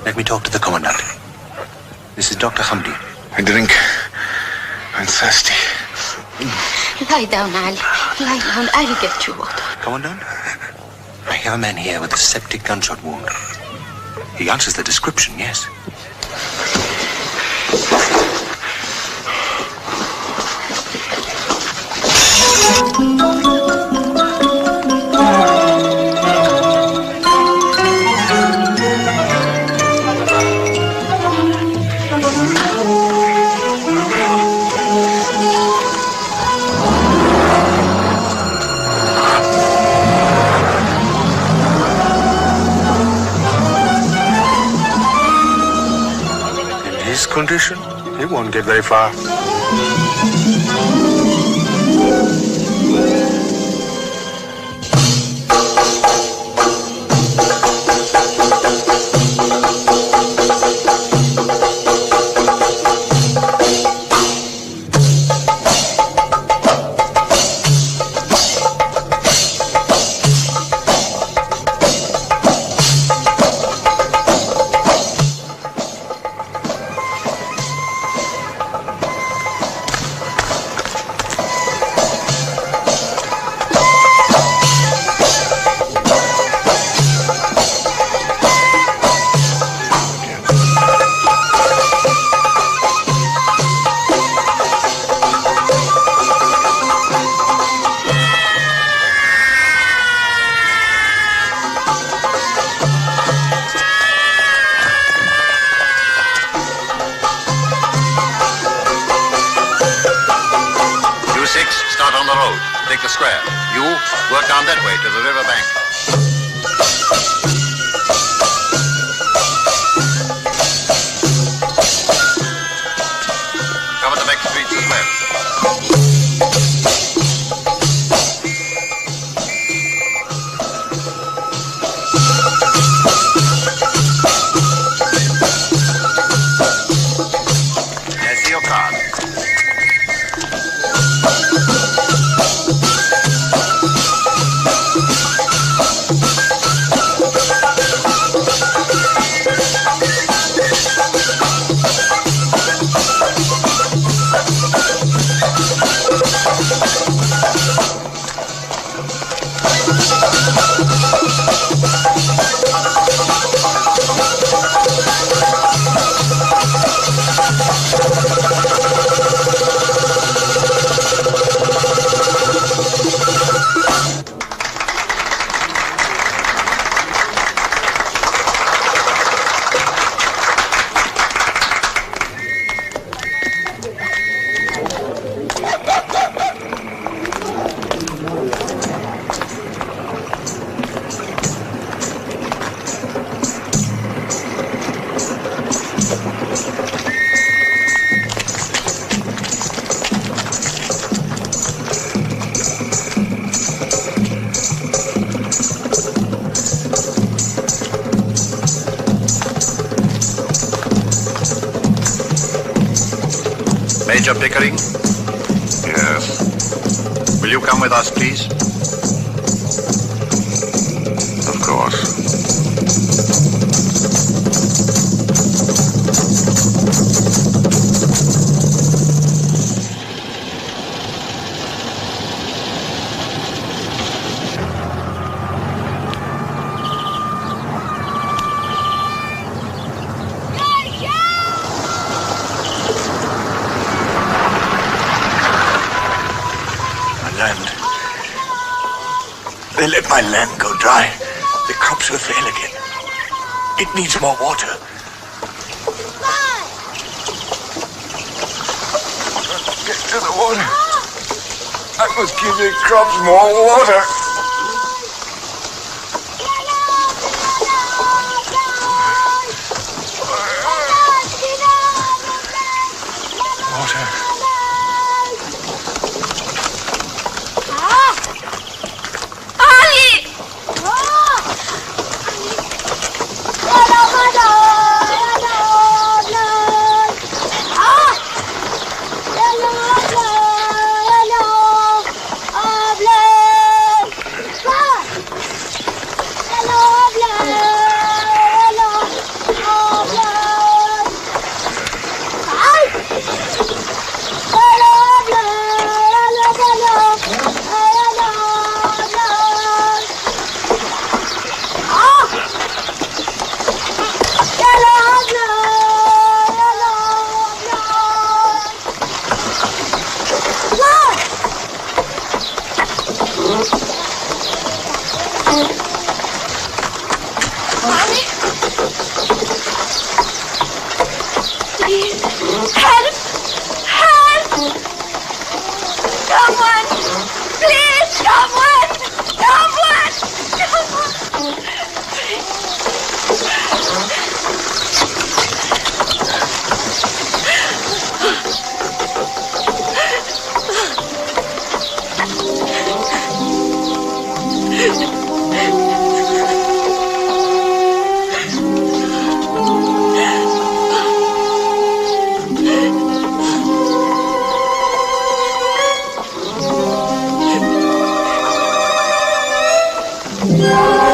Let me talk to the commandant. This is Dr. Hamdi. I drink. I'm thirsty. Lie down, Ali. Lie down. I'll get you water. Commandant? I have a man here with a septic gunshot wound. He answers the description, yes. Condition, it won't get very far. out on the road. Take the square. You work down that way to the river bank. Cover the back streets as well. I see your card. Major Pickering? Yes. Will you come with us, please? Of course. They let my land go dry. The crops will fail again. It needs more water. Get to the water. I must give the crops more water. No!